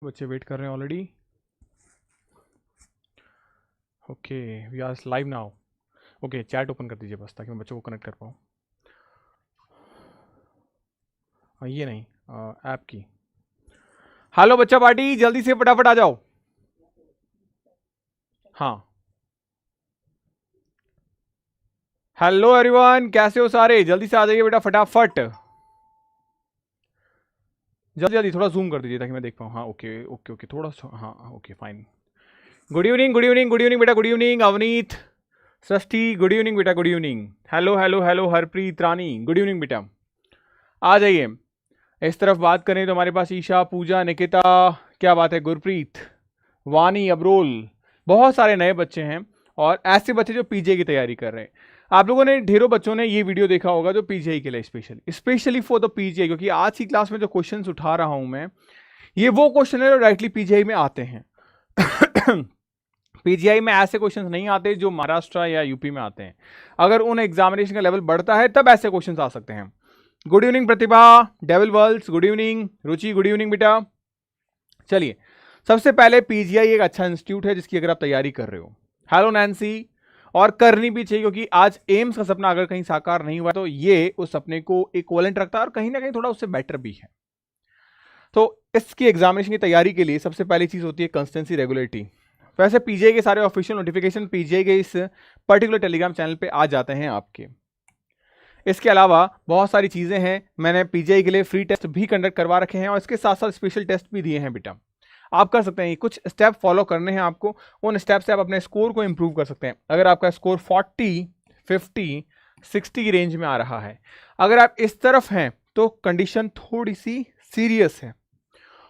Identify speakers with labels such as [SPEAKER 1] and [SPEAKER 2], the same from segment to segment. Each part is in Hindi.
[SPEAKER 1] बच्चे वेट कर रहे हैं already. Okay, we are live now. Okay, chat open कर दीजिए बस, ताकि मैं बच्चों को कनेक्ट कर पाऊँ। ये नहीं, ऐप की। हेलो बच्चा पार्टी, जल्दी से फटाफट आ जाओ। हाँ, हेलो एवरीवन, कैसे हो सारे? जल्दी से आ जाइए बेटा, फटाफट। जल्दी जल्दी थोड़ा जूम कर दीजिए ताकि मैं देख पाऊँ। हाँ, ओके ओके ओके, थोड़ा सा, हाँ okay fine. Good evening good evening good evening बेटा, good evening Avneet, Srishti, good evening बेटा, good evening. Hello hello hello Harpreet Rani, good evening बेटा, आ जाइए। इस तरफ बात करें तो हमारे पास ईशा, पूजा, निकिता, क्या बात है, गुरप्रीत, वानी, अबरोल, बहुत सारे नए बच्चे हैं और ऐसे बच्चे जो पीजीआई की तैयारी कर रहे हैं। आप लोगों ने, ढेरों बच्चों ने ये वीडियो देखा होगा जो पीजीआई के लिए स्पेशली फॉर द पीजीआई, क्योंकि आज की क्लास में जो क्वेश्चंस उठा रहा हूं मैं, ये वो क्वेश्चन है जो डायरेक्टली पीजीआई में आते हैं। पीजीआई में ऐसे क्वेश्चंस नहीं आते जो महाराष्ट्र या यूपी में आते हैं। अगर उन एग्जामिनेशन का लेवल बढ़ता है तब ऐसे क्वेश्चंस आ सकते हैं। गुड इवनिंग प्रतिभा, डेविल वर्ल्ड्स, गुड इवनिंग रुचि, गुड इवनिंग बेटा। चलिए, सबसे पहले पीजीआई एक अच्छा इंस्टीट्यूट है जिसकी अगर आप तैयारी कर रहे हो। हेलो नैन्सी, और करनी भी चाहिए, क्योंकि आज एम्स का सपना अगर कहीं साकार नहीं हुआ तो ये उस सपने को इक्विवेलेंट रखता है और कहीं ना कहीं थोड़ा उससे बेटर भी है। तो इसकी एग्जामिनेशन की तैयारी के लिए सबसे पहली चीज होती है कंसिस्टेंसी, रेगुलरिटी। वैसे पीजीआई के सारे ऑफिशियल नोटिफिकेशन पीजीआई के इस पर्टिकुलर टेलीग्राम चैनल पे आ जाते हैं आपके। इसके अलावा बहुत सारी चीजें हैं, मैंने पीजीआई के लिए फ्री टेस्ट भी कंडक्ट करवा रखे हैं और इसके साथ साथ स्पेशल टेस्ट भी दिए हैं बेटा। आप कर सकते हैं, कुछ स्टेप फॉलो करने हैं आपको, उन स्टेप से आप अपने स्कोर को इंप्रूव कर सकते हैं। अगर आपका स्कोर 40, 50, 60 की रेंज में आ रहा है, अगर आप इस तरफ हैं तो कंडीशन थोड़ी सी सीरियस है।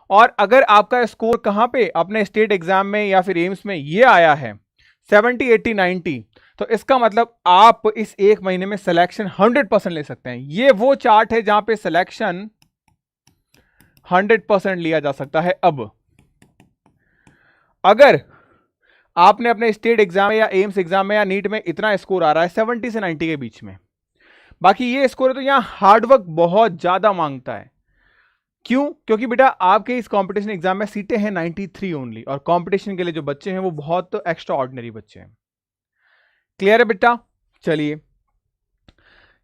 [SPEAKER 1] और अगर आपका स्कोर कहां पे, अपने स्टेट एग्जाम में या फिर एम्स में ये आया है 70, 80, 90, तो इसका मतलब आप इस एक महीने में सिलेक्शन 100% ले सकते हैं। ये वो चार्ट है जहां पे सिलेक्शन 100% लिया जा सकता है। अब अगर आपने अपने स्टेट एग्जाम या एम्स एग्जाम में या नीट में इतना स्कोर आ रहा है 70 से 90 के बीच में, बाकी ये स्कोर है, तो यहां हार्डवर्क बहुत ज्यादा मांगता है। क्यों? क्योंकि बेटा आपके इस कंपटीशन एग्जाम में सीटें हैं 93 ओनली, और कंपटीशन के लिए जो बच्चे हैं वो बहुत एक्स्ट्रा ऑर्डिनरी बच्चे हैं। क्लियर है बेटा? चलिए,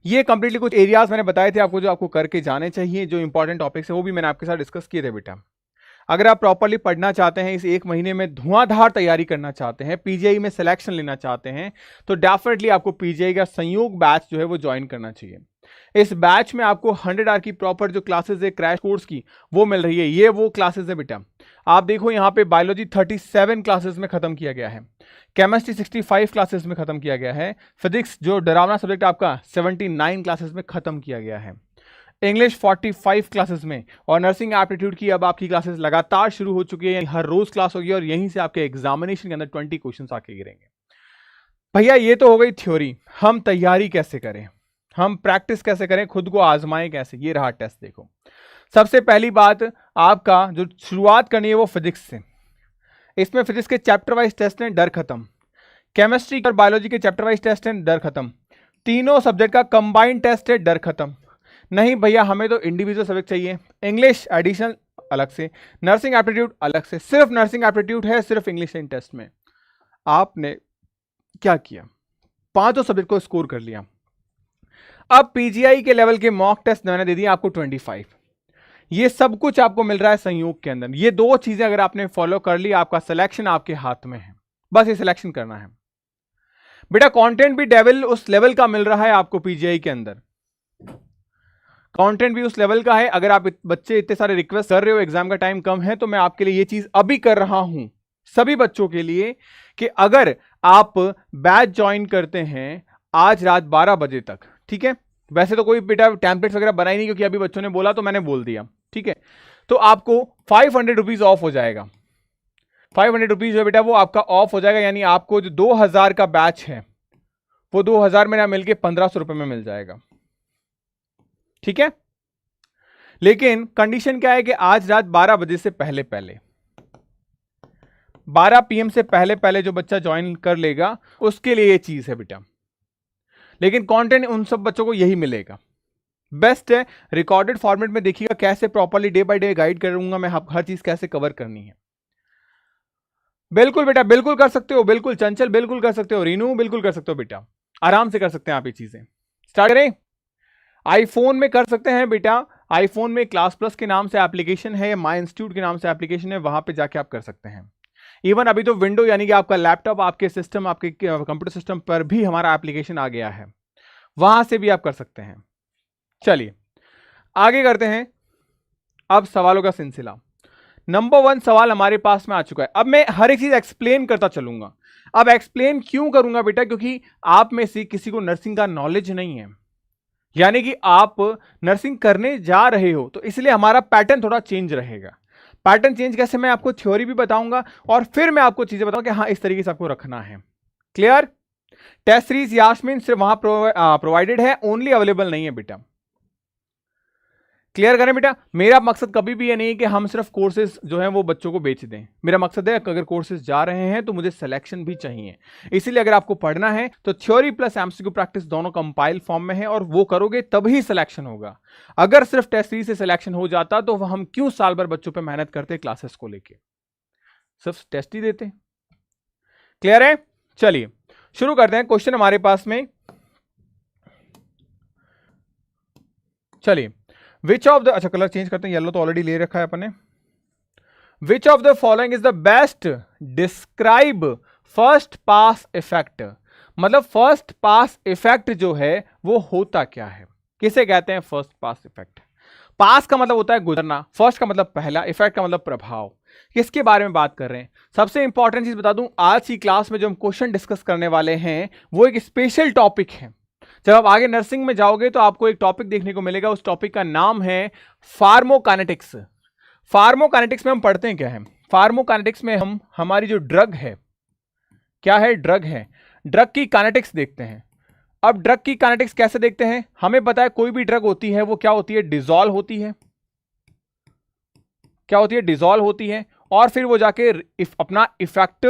[SPEAKER 1] ये कंप्लीटली कुछ एरियाज मैंने बताए थे आपको जो आपको करके जाने चाहिए, जो इंपॉर्टेंट टॉपिक्स है वो भी मैंने आपके साथ डिस्कस किए थे बेटा। अगर आप प्रॉपर्ली पढ़ना चाहते हैं, इस एक महीने में धुआंधार तैयारी करना चाहते हैं, पीजीआई में सिलेक्शन लेना चाहते हैं, तो डेफिनेटली आपको पीजीआई का संयोग बैच जो है वो ज्वाइन करना चाहिए। इस बैच में आपको 100 आवर की प्रॉपर जो क्लासेस है क्रैश कोर्स की, वो मिल रही है। ये वो क्लासेस है बेटा, आप देखो यहाँ पे बायोलॉजी 37 क्लासेस में खत्म किया गया है, केमिस्ट्री 65 क्लासेस में खत्म किया गया है, फिजिक्स जो डरावना सब्जेक्ट आपका 79 क्लासेस में खत्म किया गया है, इंग्लिश 45 क्लासेस में, और नर्सिंग एप्टीट्यूड की अब आपकी क्लासेस लगातार शुरू हो चुकी है, हर रोज क्लास होगी और यहीं से आपके एग्जामिनेशन के अंदर 20 क्वेश्चंस आके गिरेंगे। भैया ये तो हो गई थ्योरी, हम तैयारी कैसे करें, हम प्रैक्टिस कैसे करें, खुद को आजमाएं कैसे, ये रहा टेस्ट। देखो, सबसे पहली बात, आपका जो शुरुआत करनी है वो फिजिक्स से। इसमें फिजिक्स के चैप्टर वाइज टेस्ट हैं, डर खत्म। केमिस्ट्री और बायोलॉजी के चैप्टर वाइज टेस्ट हैं, डर खत्म। तीनों सब्जेक्ट का कंबाइंड टेस्ट है, डर खत्म। नहीं भैया हमें तो इंडिविजुअल सब्जेक्ट चाहिए, इंग्लिश एडिशनल अलग से, नर्सिंग एप्टीट्यूड अलग से, सिर्फ नर्सिंग एप्टीट्यूड है, सिर्फ इंग्लिश इन टेस्ट में। आपने क्या किया, पांचों सब्जेक्ट को स्कोर कर लिया। अब पीजीआई के लेवल के मॉक टेस्ट मैंने दे दिए आपको 25। ये सब कुछ आपको मिल रहा है संयोग के अंदर। ये दो चीजें अगर आपने फॉलो कर ली, आपका सिलेक्शन आपके हाथ में है, बस ये सिलेक्शन करना है बेटा। कंटेंट भी डेविल उस लेवल का मिल रहा है आपको पीजीआई के अंदर, कंटेंट भी उस लेवल का है। अगर आप बच्चे इतने सारे रिक्वेस्ट कर रहे हो, एग्जाम का टाइम कम है, तो मैं आपके लिए ये चीज अभी कर रहा हूं सभी बच्चों के लिए, कि अगर आप बैच ज्वाइन करते हैं आज रात 12 बजे तक, ठीक है, वैसे तो कोई बेटा टेम्पलेट्स वगैरह बनाई नहीं, क्योंकि अभी बच्चों ने बोला तो मैंने बोल दिया, ठीक है, तो आपको 500 रुपीज ऑफ हो जाएगा। 500 रुपीज जो बेटा वो आपका ऑफ हो जाएगा, यानी आपको जो 2000 का बैच है वो 2000 में ना मिलके 1500 रुपए में मिल जाएगा, ठीक है। लेकिन कंडीशन क्या है कि आज रात 12 बजे से पहले पहले, 12 PM से पहले पहले जो बच्चा ज्वाइन कर लेगा उसके लिए ये चीज है बेटा। लेकिन कंटेंट उन सब बच्चों को यही मिलेगा, बेस्ट है। रिकॉर्डेड फॉर्मेट में देखिएगा कैसे properly day by day guide करूंगा मैं, हर चीज कैसे कवर करनी है। बिल्कुल बेटा, बिल्कुल कर सकते हो, बिल्कुल चंचल बिल्कुल कर सकते हो, रीनू बिल्कुल कर सकते हो बेटा, आराम से कर सकते हैं आप ये चीजें। स्टार्ट करें। आईफोन में कर सकते हैं बेटा, आईफोन में क्लास प्लस के नाम से एप्लीकेशन है, माई इंस्टीट्यूट के नाम से एप्लीकेशन है, वहां पे जाके आप कर सकते हैं। इवन अभी तो विंडो यानी कि आपका लैपटॉप, आपके सिस्टम, आपके कंप्यूटर सिस्टम पर भी हमारा एप्लीकेशन आ गया है, वहां से भी आप कर सकते हैं। चलिए आगे करते हैं अब सवालों का सिलसिला। नंबर 1 सवाल हमारे पास में आ चुका है। अब मैं हर एक चीज एक्सप्लेन करता चलूंगा। अब एक्सप्लेन क्यों करूंगा बेटा, क्योंकि आप में से किसी को नर्सिंग का नॉलेज नहीं है, यानी कि आप नर्सिंग करने जा रहे हो, तो इसलिए हमारा पैटर्न थोड़ा चेंज रहेगा। पैटर्न चेंज कैसे, मैं आपको थ्योरी भी बताऊंगा और फिर मैं आपको चीजें बताऊंगा कि हाँ इस तरीके से आपको रखना है। क्लियर। टेस्ट सीरीज यास्मीन सिर्फ वहां प्रोवाइडेड है, ओनली अवेलेबल नहीं है बेटा। क्लियर करें बेटा, मेरा मकसद कभी भी ये नहीं है कि हम सिर्फ कोर्सेज जो है वो बच्चों को बेच दें। मेरा मकसद है अगर कोर्सेज जा रहे हैं तो मुझे सिलेक्शन भी चाहिए। इसीलिए अगर आपको पढ़ना है तो थ्योरी प्लस एमसीक्यू प्रैक्टिस दोनों कंपाइल फॉर्म में है और वो करोगे तभी सिलेक्शन होगा। अगर सिर्फ टेस्ट सीरीज से सिलेक्शन हो जाता तो हम क्यों साल भर बच्चों पर मेहनत करते क्लासेस को लेके, सिर्फ टेस्ट ही देते। क्लियर है। चलिए शुरू करते हैं। क्वेश्चन हमारे पास में, चलिए विच ऑफ द, अच्छा कलर चेंज करते हैं, येलो तो ऑलरेडी ले रखा है अपने। विच of the following is the best describe first pass effect. मतलब फर्स्ट पास इफेक्ट जो है वो होता क्या है, किसे कहते हैं फर्स्ट पास इफेक्ट। पास का मतलब होता है गुजरना, फर्स्ट का मतलब पहला, इफेक्ट का मतलब प्रभाव। किसके बारे में बात कर रहे हैं, सबसे इंपॉर्टेंट चीज बता दूं, आज की क्लास में जो हम क्वेश्चन डिस्कस करने वाले हैं वो एक स्पेशल टॉपिक है। जब आप आगे नर्सिंग में जाओगे तो आपको एक टॉपिक देखने को मिलेगा, उस टॉपिक का नाम है फार्मोकाइनेटिक्स। फार्मोकाइनेटिक्स में हम पढ़ते हैं क्या है, फार्मोकाइनेटिक्स में हम हमारी जो ड्रग है, क्या है, ड्रग है, ड्रग की काइनेटिक्स देखते हैं। अब ड्रग की काइनेटिक्स कैसे देखते हैं, हमें पता है कोई भी ड्रग होती है वो क्या होती है, डिसॉल्व होती है। क्या होती है, डिसॉल्व होती है और फिर वो जाके अपना इफेक्ट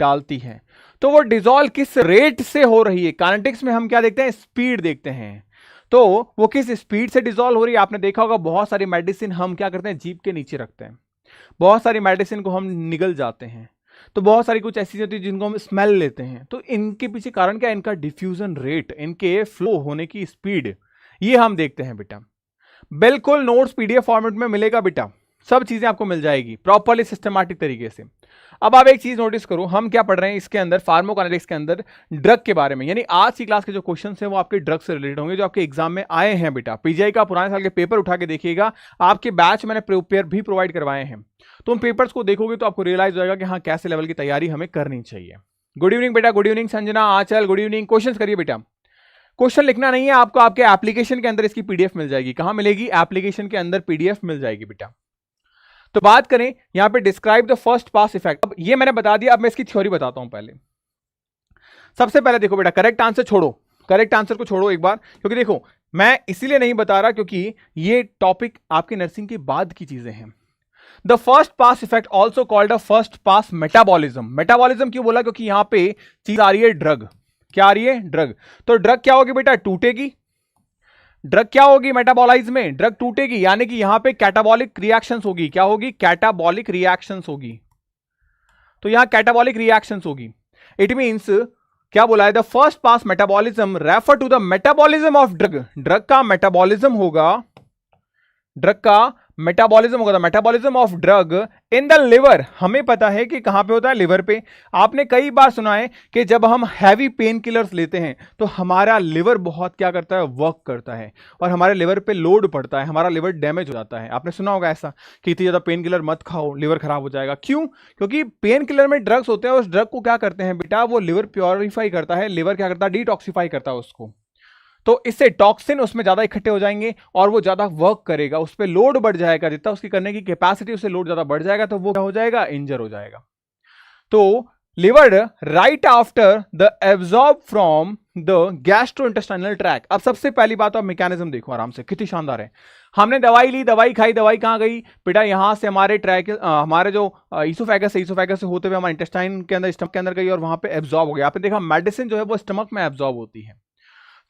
[SPEAKER 1] डालती है। तो वो डिसॉल्व किस रेट से हो रही है, काइनेटिक्स में हम क्या देखते हैं, स्पीड देखते हैं। तो वो किस स्पीड से डिसॉल्व हो रही है। आपने देखा होगा बहुत सारी मेडिसिन हम क्या करते हैं, जीभ के नीचे रखते हैं, बहुत सारी मेडिसिन को हम निगल जाते हैं, तो बहुत सारी कुछ ऐसी होती है जिनको हम स्मेल लेते हैं। तो इनके पीछे कारण क्या है, इनका डिफ्यूजन रेट, इनके फ्लो होने की स्पीड, ये हम देखते हैं बेटा। बिल्कुल नोट्स पीडीएफ फॉर्मेट में मिलेगा बेटा, सब चीजें आपको मिल जाएगी प्रॉपर्ली सिस्टमैटिक तरीके से। अब आप एक चीज नोटिस करो, हम क्या पढ़ रहे हैं इसके अंदर, फार्माकोकाइनेटिक्स के अंदर ड्रग के बारे में, यानी आज की क्लास के जो क्वेश्चंस हैं वो आपके ड्रग से रिलेटेड होंगे जो आपके एग्जाम में आए हैं बेटा। पीजीआई का पुराने साल के पेपर उठा के देखिएगा, आपके बैच मैंने पेपर भी प्रोवाइड करवाए हैं, तो उन पेपर्स को देखोगे तो आपको रियलाइज हो जाएगा कि हाँ कैसे लेवल की तैयारी हमें करनी चाहिए। गुड इवनिंग बेटा, गुड इवनिंग संजना, आंचल, गुड इवनिंग। क्वेश्चन करिए बेटा, क्वेश्चन लिखना नहीं है आपको, आपके एप्लीकेशन के अंदर इसकी पीडीएफ मिल जाएगी। कहां मिलेगी, एप्लीकेशन के अंदर पीडीएफ मिल जाएगी बेटा। तो बात करें यहां पे describe the first pass effect, अब ये मैंने बता दिया, अब मैं इसकी थ्योरी बताता हूं। पहले सबसे पहले देखो बेटा, करेक्ट आंसर छोड़ो, करेक्ट आंसर को छोड़ो एक बार, क्योंकि देखो मैं इसीलिए नहीं बता रहा क्योंकि ये टॉपिक आपके नर्सिंग के बाद की चीजें हैं। The first pass effect also called a first pass metabolism. Metabolism क्यों बोला, क्योंकि यहां पे चीज आ रही है ड्रग, क्या आ रही है, ड्रग। तो ड्रग क्या होगी बेटा, टूटेगी। ड्रग क्या होगी, मेटाबॉलाइज में ड्रग टूटेगी, यानी कि यहां पे कैटाबॉलिक रिएक्शंस होगी। क्या होगी, कैटाबॉलिक रिएक्शंस होगी। तो यहां कैटाबॉलिक रिएक्शंस होगी। इट मींस क्या बोला है, the first pass metabolism refer to the metabolism of drug. Drug का मेटाबॉलिज्म होगा, ड्रग का मेटाबॉलिज्म होगा, metabolism of drug in the liver. हमें पता है कि कहां पे होता है, लिवर पे। आपने कई बार सुना है कि जब हम हैवी पेन किलर्स लेते हैं तो हमारा लिवर बहुत क्या करता है, वर्क करता है और हमारे लिवर पे लोड पड़ता है, हमारा लिवर डैमेज हो जाता है। आपने सुना होगा ऐसा कि इतनी ज्यादा पेन किलर मत खाओ, लिवर खराब हो जाएगा। क्यों, क्योंकि पेन किलर में ड्रग्स होते हैं, उस ड्रग को क्या करते हैं बेटा, वो लिवर प्योरीफाई करता है, लिवर क्या करता है, डिटॉक्सिफाई करता है उसको। तो इससे टॉक्सिन उसमें ज्यादा इकट्ठे हो जाएंगे और वो ज्यादा वर्क करेगा, उस पर लोड बढ़ जाएगा, जितना उसकी करने की कैपेसिटी, उससे लोड ज्यादा बढ़ जाएगा तो वो क्या हो जाएगा, इंजर हो जाएगा। तो liver right after the absorb from the gastrointestinal tract. अब सबसे पहली बात, आप मैकेनिज्म देखो आराम से, कितनी शानदार है। हमने दवाई ली, दवाई खाई, दवाई कहां गई बेटा, यहां से हमारे ट्रैक, हमारे जो ईसोफेगस से होते हुए हमारे इंटेस्टाइन के अंदर, स्टमक के अंदर गई और वहां पे एब्जॉर्ब हो गया। आपने देखा मेडिसिन जो है वो स्टमक में एब्जॉर्ब होती है।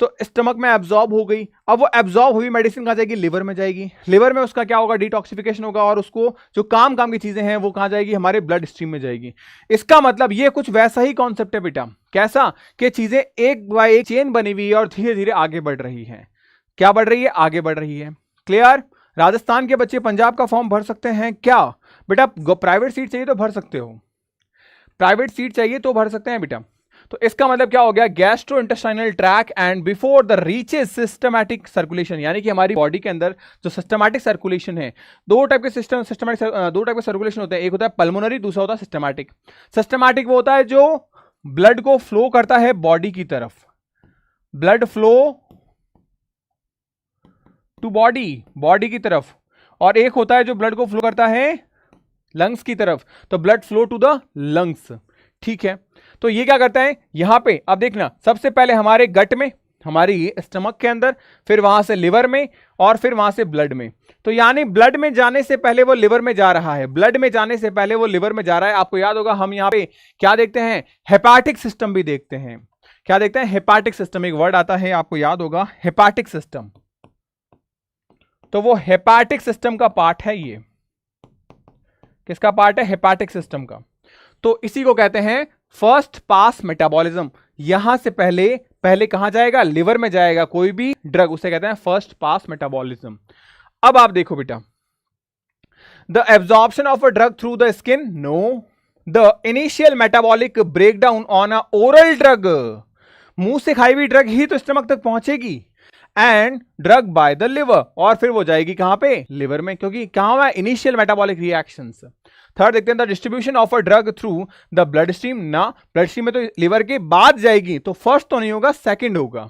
[SPEAKER 1] तो स्टमक में एब्जॉर्ब हो गई। अब वो एब्जॉर्ब हुई मेडिसिन कहाँ जाएगी? लिवर में जाएगी। लिवर में उसका क्या होगा? डिटॉक्सिफिकेशन होगा, और उसको जो काम की चीजें हैं वो कहाँ जाएगी? हमारे ब्लड स्ट्रीम में जाएगी। इसका मतलब ये कुछ वैसा ही कॉन्सेप्ट है बेटा। कैसा? कि चीजें एक बाय एक चेन बनी हुई है और धीरे धीरे आगे बढ़ रही है। क्या बढ़ रही है? आगे बढ़ रही है। क्लियर? राजस्थान के बच्चे पंजाब का फॉर्म भर सकते हैं क्या? बेटा प्राइवेट सीट चाहिए तो भर सकते हो, प्राइवेट सीट चाहिए तो भर सकते हैं बेटा। तो इसका मतलब क्या हो गया? Gastro intestinal tract and before the reaches systematic circulation, यानी कि हमारी बॉडी के अंदर जो सिस्टमैटिक सर्कुलेशन है, दो टाइप के सर्कुलेशन होते हैं। एक होता है पल्मोनरी, दूसरा होता है सिस्टमैटिक। सिस्टमैटिक वो होता है जो ब्लड को फ्लो करता है बॉडी की तरफ, ब्लड फ्लो टू बॉडी की तरफ, और एक होता है जो ब्लड को फ्लो करता है लंग्स की तरफ, तो blood flow to the lungs. ठीक है, तो ये क्या करता है यहां पे? अब देखना, सबसे पहले हमारे गट में, हमारी स्टमक के अंदर, फिर वहां से लिवर में, और फिर वहां से ब्लड में। तो यानी ब्लड में जाने से पहले वो लिवर में जा रहा है, ब्लड में जाने से पहले वो लिवर में जा रहा है। आपको याद होगा हम यहां पे क्या देखते हैं? हेपाटिक सिस्टम भी देखते हैं। क्या देखते हैं? Hepatic system. एक वर्ड आता है, आपको याद होगा, हेपाटिक सिस्टम। तो वो हेपाटिक सिस्टम का पार्ट है। ये किसका पार्ट है? हेपाटिक सिस्टम का। तो इसी को कहते हैं फर्स्ट पास मेटाबॉलिज्म। यहां से पहले कहां जाएगा? लिवर में जाएगा कोई भी ड्रग, उसे कहते हैं फर्स्ट पास मेटाबॉलिज्म। अब आप देखो बेटा, the absorption of a drug through the skin, no. The initial metabolic breakdown on a oral drug, मुंह से खाई हुई ड्रग ही तो स्टमक तक पहुंचेगी, and drug by the liver, और फिर वो जाएगी कहां पे? लिवर में, क्योंकि कहां हुआ? Initial metabolic reactions. थर्ड देखते हैं, the distribution of a drug through the blood stream, ना, ब्लड स्ट्रीम में तो लिवर के बाद जाएगी, तो फर्स्ट तो नहीं होगा, सेकंड होगा।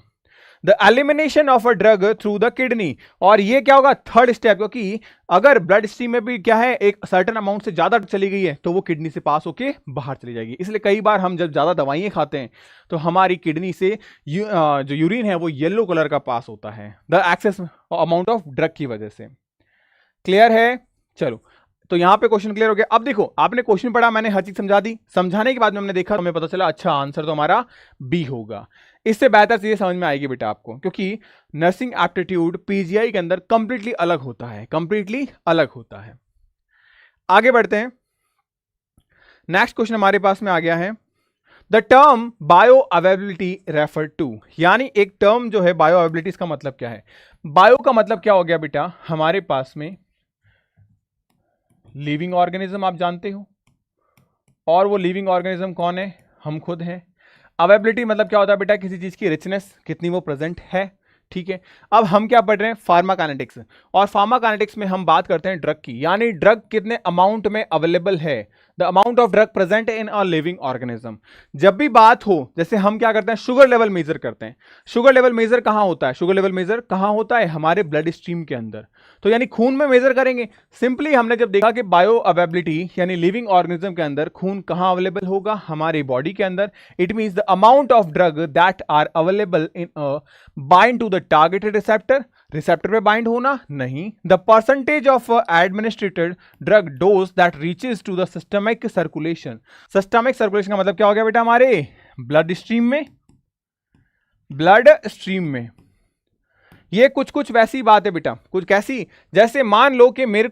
[SPEAKER 1] The elimination of a drug through the kidney, और ये क्या होगा? थर्ड स्टेप, क्योंकि अगर ब्लड स्ट्रीम में भी क्या है, एक सर्टेन अमाउंट से ज्यादा चली गई है तो वो किडनी से पास होके बाहर चली जाएगी। इसलिए कई बार हम जब ज्यादा दवाइयां खाते हैं तो हमारी किडनी से जो यूरिन है वो येलो कलर का पास होता है, the excess amount of drug की वजह से। क्लियर है? चलो, तो यहां पे क्वेश्चन क्लियर हो गया। अब देखो, आपने क्वेश्चन पढ़ा, मैंने हर चीज समझा दी, समझाने के बाद में हमने देखा तो हमें पता चला अच्छा आंसर तो हमारा बी होगा। इससे बेहतर चीजें समझ में आएगी बेटा आपको, क्योंकि नर्सिंग एप्टीट्यूड पीजीआई के अंदर कंप्लीटली अलग होता है, कंप्लीटली अलग होता है। आगे बढ़ते हैं, नेक्स्ट क्वेश्चन हमारे पास में आ गया है, the term bioavailability refer to, यानी एक टर्म जो है बायो अवेलेबिलिटी, इसका मतलब क्या है? बायो का मतलब क्या हो गया बेटा? हमारे पास में लिविंग ऑर्गेनिज्म आप जानते हो, और वो लिविंग ऑर्गेनिज्म कौन है? हम खुद हैं। अवेलेबिलिटी मतलब क्या होता है बेटा? किसी चीज की रिचनेस, कितनी वो प्रेजेंट है। ठीक है, अब हम क्या पढ़ रहे हैं? फार्माकाइनेटिक्स, और फार्माकाइनेटिक्स में हम बात करते हैं ड्रग की, यानी ड्रग कितने अमाउंट में अवेलेबल है, the amount of drug present in a living organism. जब भी बात हो, जैसे हम क्या करते हैं? शुगर लेवल मेजर करते हैं। शुगर लेवल मेजर कहां होता है? शुगर लेवल मेजर कहां होता है? हमारे ब्लड स्ट्रीम के अंदर। तो यानी खून में मेजर करेंगे। सिंपली हमने जब देखा कि बायो अवेलेबिलिटी यानी लिविंग ऑर्गेनिज्म के अंदर खून कहां अवेलेबल होगा? हमारी बॉडी के अंदर। It means the amount of drug that are available in bind to the targeted receptor, receptor पे बाइंड होना नहीं, the percentage of administered drug dose that reaches to the systemic circulation. Systemic circulation का मतलब क्या हो गया बेटा? हमारे ब्लड स्ट्रीम में, ब्लड स्ट्रीम में। ये कुछ कुछ वैसी बात है बेटा, कुछ कैसी, जैसे मान लो कि मेरे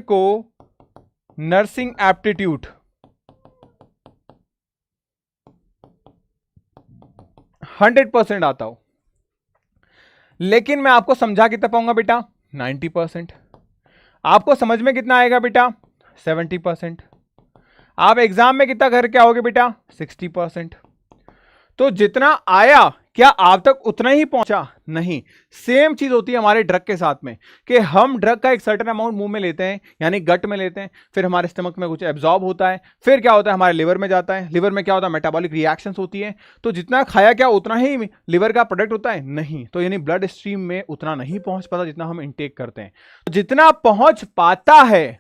[SPEAKER 1] को नर्सिंग एप्टीट्यूड 100% आता हो, लेकिन मैं आपको समझा कितना पाऊंगा बेटा? 90%। आपको समझ में कितना आएगा बेटा? 70%। आप एग्जाम में कितना करके आओगे बेटा? 60%। तो जितना आया क्या आप तक उतना ही पहुंचा? नहीं। सेम चीज होती है हमारे ड्रग के साथ में, कि हम ड्रग का एक सर्टेन अमाउंट मुंह में लेते हैं, यानी गट में लेते हैं, फिर हमारे स्टमक में कुछ एब्जॉर्ब होता है, फिर क्या होता है? हमारे लिवर में जाता है, लिवर में क्या होता है? मेटाबॉलिक रिएक्शंस होती है। तो जितना खाया क्या उतना ही लिवर का प्रोडक्ट होता है? नहीं। तो यानी ब्लड स्ट्रीम में उतना नहीं पहुंच पाता जितना हम इंटेक करते हैं। तो जितना पहुंच पाता है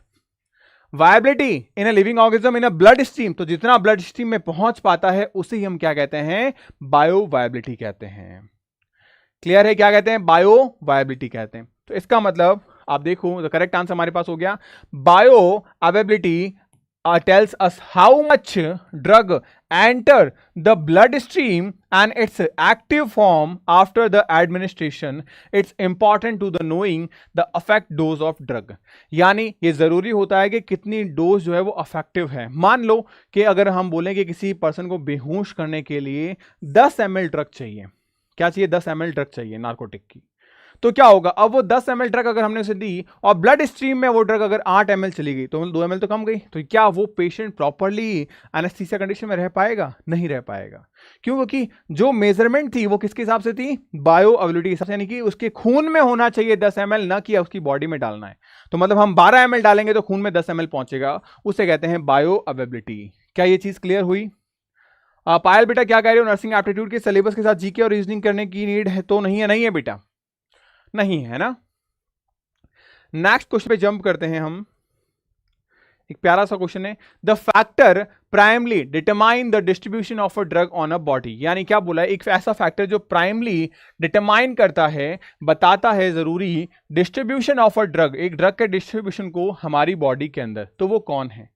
[SPEAKER 1] viability in a living organism in a blood stream, तो जितना ब्लड स्ट्रीम में पहुंच पाता है उसे ही हम क्या कहते हैं? बायो वायबिलिटी कहते हैं। क्लियर है? क्या कहते हैं? बायो वायबिलिटी कहते हैं। तो इसका मतलब आप देखो, द करेक्ट आंसर हमारे पास हो गया, bio availability tells us how much drug enter the bloodstream and its active form after the administration. It's important to the knowing the effect dose of drug. यानी ये जरूरी होता है कि कितनी डोज जो है वो अफेक्टिव है। मान लो कि अगर हम बोलें कि किसी पर्सन को बेहोश करने के लिए 10 ml ड्रग चाहिए, क्या चाहिए, 10 ml ड्रग चाहिए नार्कोटिक की, तो क्या होगा, अब वो 10 ml ड्रग अगर हमने उसे दी और ब्लड स्ट्रीम में वो ड्रग अगर 8 ml चली गई तो 2 ml तो कम गई, तो क्या वो पेशेंट प्रॉपर्ली एनेस्थीसिया कंडीशन में रह पाएगा? नहीं रह पाएगा। क्यों? क्योंकि जो मेजरमेंट थी वो किसके हिसाब से थी? बायो अवेलेबिलिटी हिसाब से, यानी कि उसके खून में होना चाहिए 10 ml, ना कि उसकी बॉडी में डालना है। तो मतलब हम 12 ml डालेंगे तो खून में 10 ml पहुंचेगा, उसे कहते हैं बायो अवेलेबिलिटी। क्या ये चीज क्लियर हुई? पायल बेटा क्या कह रहे हो, नर्सिंग एप्टीट्यूड के सिलेबस के साथ जीके और रीजनिंग करने की नीड है तो नहीं है? नहीं है बेटा, नहीं है ना। नेक्स्ट क्वेश्चन पे जंप करते हैं हम। एक प्यारा सा क्वेश्चन है, the factor primarily determine the distribution of a drug on a body. यानी क्या बोला है, एक ऐसा फैक्टर जो प्राइमली डिटरमाइन करता है, बताता है जरूरी डिस्ट्रीब्यूशन ऑफ अ ड्रग, एक ड्रग के डिस्ट्रीब्यूशन को हमारी बॉडी के अंदर, तो वो कौन है?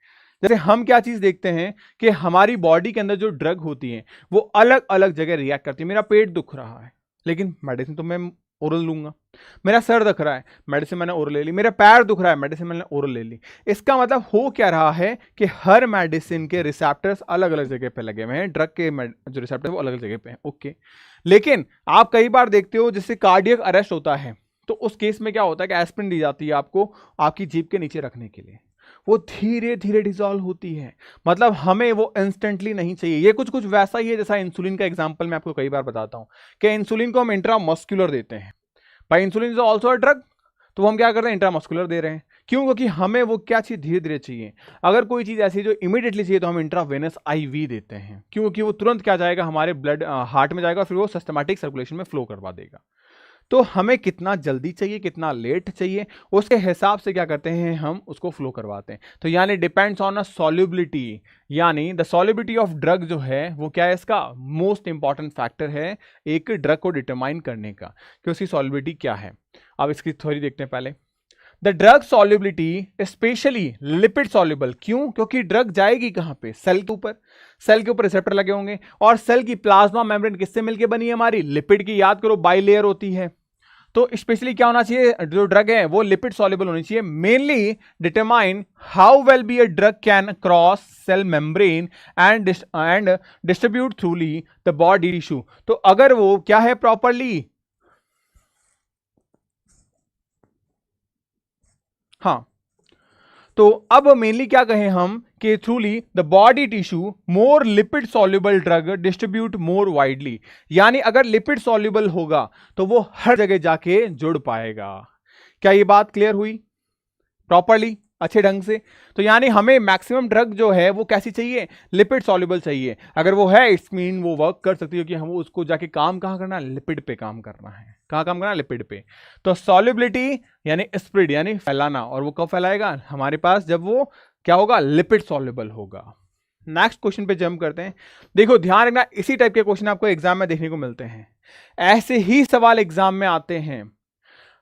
[SPEAKER 1] जैसे हम क्या चीज देखते हैं कि हमारी बॉडी के अंदर जो ड्रग होती है वो अलग अलग जगह रिएक्ट करती है। मेरा पेट दुख रहा है लेकिन मेडिसिन तो मैं ओरल लूंगा, मेरा सर दुख रहा है मेडिसिन मैंने ओरल ले ली, मेरा पैर दुख रहा है मेडिसिन मैंने ओरल ले ली। इसका मतलब हो क्या रहा है कि हर मेडिसिन के रिसेप्टर्स अलग अलग जगह पे लगे हुए हैं, ड्रग के जो रिसेप्टर वो अलग अलग जगह पे हैं। ओके, लेकिन आप कई बार देखते हो जिससे कार्डियक अरेस्ट होता है, तो उस केस में क्या होता है कि एस्पिरिन दी जाती है आपको आपकी जीभ के नीचे रखने के लिए, वो धीरे धीरे डिसॉल्व होती है, मतलब हमें वो इंस्टेंटली नहीं चाहिए। ये कुछ कुछ वैसा ही है जैसा इंसुलिन का एग्जांपल मैं आपको कई बार बताता हूं कि इंसुलिन को हम इंट्रामस्कुलर देते हैं, भाई insulin is also a drug, तो हम क्या कर रहे हैं, इंट्रामस्कुलर दे रहे हैं। क्यों? क्योंकि हमें वो क्या चीज धीरे धीरे चाहिए। अगर कोई चीज ऐसी जो इमीडिएटली चाहिए तो हम इंट्रावेनस आईवी देते हैं, क्योंकि वो तुरंत क्या जाएगा, हमारे ब्लड हार्ट में जाएगा, फिर वो सिस्टमैटिक सर्कुलेशन में फ्लो करवा देगा। तो हमें कितना जल्दी चाहिए, कितना लेट चाहिए, उसके हिसाब से क्या करते हैं, हम उसको फ्लो करवाते हैं। तो यानी डिपेंड्स ऑन अ सॉल्युबिलिटी, यानी द सॉल्युबिलिटी ऑफ ड्रग जो है वो क्या है, इसका मोस्ट इंपॉर्टेंट फैक्टर है एक ड्रग को डिटरमाइन करने का कि उसकी सॉल्युबिलिटी क्या है। अब इसकी थ्योरी देखते हैं पहले। The drug solubility specially lipid soluble. क्यों? क्योंकि ड्रग जाएगी कहां पे, सेल के ऊपर, सेल के ऊपर रिसेप्टर लगे होंगे, और सेल की प्लाज्मा मेम्ब्रेन किससे मिलकर बनी है, हमारी लिपिड की। याद करो बाइलेयर होती है, तो स्पेशली क्या होना चाहिए, जो ड्रग है वो लिपिड सॉल्युबल होनी चाहिए। Mainly determine how well be a drug can cross sell membrane and distribute थ्रूली the body tissue. तो अगर वो क्या है प्रॉपरली, हाँ, तो अब मेनली क्या कहें हम कि थ्रूली the body tissue more lipid soluble drug distribute more widely. यानी अगर लिपिड सॉल्युबल होगा तो वो हर जगह जाके जुड़ पाएगा। क्या ये बात क्लियर हुई प्रॉपरली, अच्छे ढंग से? तो यानी हमें मैक्सिमम ड्रग जो है वो कैसी चाहिए, लिपिड सॉल्युबल चाहिए। अगर वो है इट्स मीन वो वर्क कर सकती है, कि हम उसको जाके काम कहां करना है, लिपिड पे काम करना है। कहां काम करना है, लिपिड पे। तो सॉल्युबिलिटी यानी स्प्रेड, यानी फैलाना, और वो कब फैलाएगा हमारे पास, जब वो क्या होगा, लिपिड सॉल्युबल होगा। नेक्स्ट क्वेश्चन पे जंप करते हैं। देखो ध्यान रखना, इसी टाइप के क्वेश्चन आपको एग्जाम में देखने को मिलते हैं, ऐसे ही सवाल एग्जाम में आते हैं।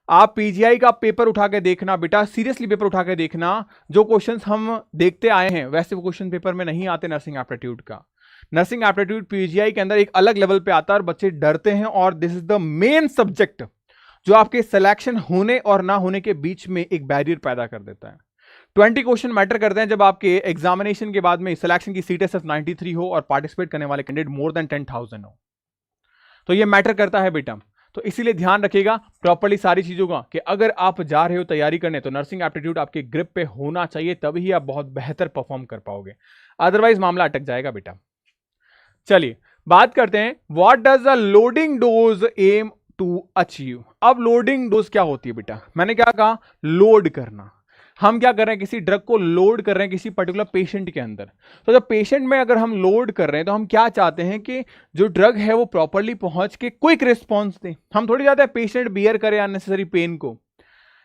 [SPEAKER 1] आप पीजीआई का पेपर उठा के देखना बेटा, सीरियसली पेपर उठा के देखना, जो क्वेश्चंस हम देखते आए हैं वैसे वो क्वेश्चन पेपर में नहीं आते नर्सिंग एप्टीट्यूड का। नर्सिंग एप्टीट्यूड पीजीआई के अंदर एक अलग लेवल पे आता है और बच्चे डरते हैं, और this is the main subject जो आपके सिलेक्शन होने और ना होने के बीच में एक बैरियर पैदा कर देता है। 20 क्वेश्चन मैटर करते हैं जब आपके एग्जामिनेशन के बाद में सिलेक्शन की सीटें सिर्फ 93 हो और पार्टिसिपेट करने वाले कैंडिडेट मोर देन 10,000 हो, तो ये मैटर करता है बेटा। तो इसीलिए ध्यान रखिएगा प्रॉपर्ली सारी चीजों का, कि अगर आप जा रहे हो तैयारी करने तो नर्सिंग एप्टीट्यूड आपके ग्रिप पे होना चाहिए, तभी आप बहुत बेहतर परफॉर्म कर पाओगे, अदरवाइज मामला अटक जाएगा बेटा। चलिए बात करते हैं, what does the loading dose aim to achieve. अब लोडिंग डोज क्या होती है बेटा, मैंने क्या कहा, लोड करना। हम क्या कर रहे हैं, किसी ड्रग को लोड कर रहे हैं किसी पर्टिकुलर पेशेंट के अंदर। तो जब पेशेंट में अगर हम लोड कर रहे हैं तो हम क्या चाहते हैं कि जो ड्रग है वो प्रॉपरली पहुंच के क्विक रिस्पॉन्स दे। हम थोड़ी चाहते हैं पेशेंट बियर करे अननेसेसरी पेन को।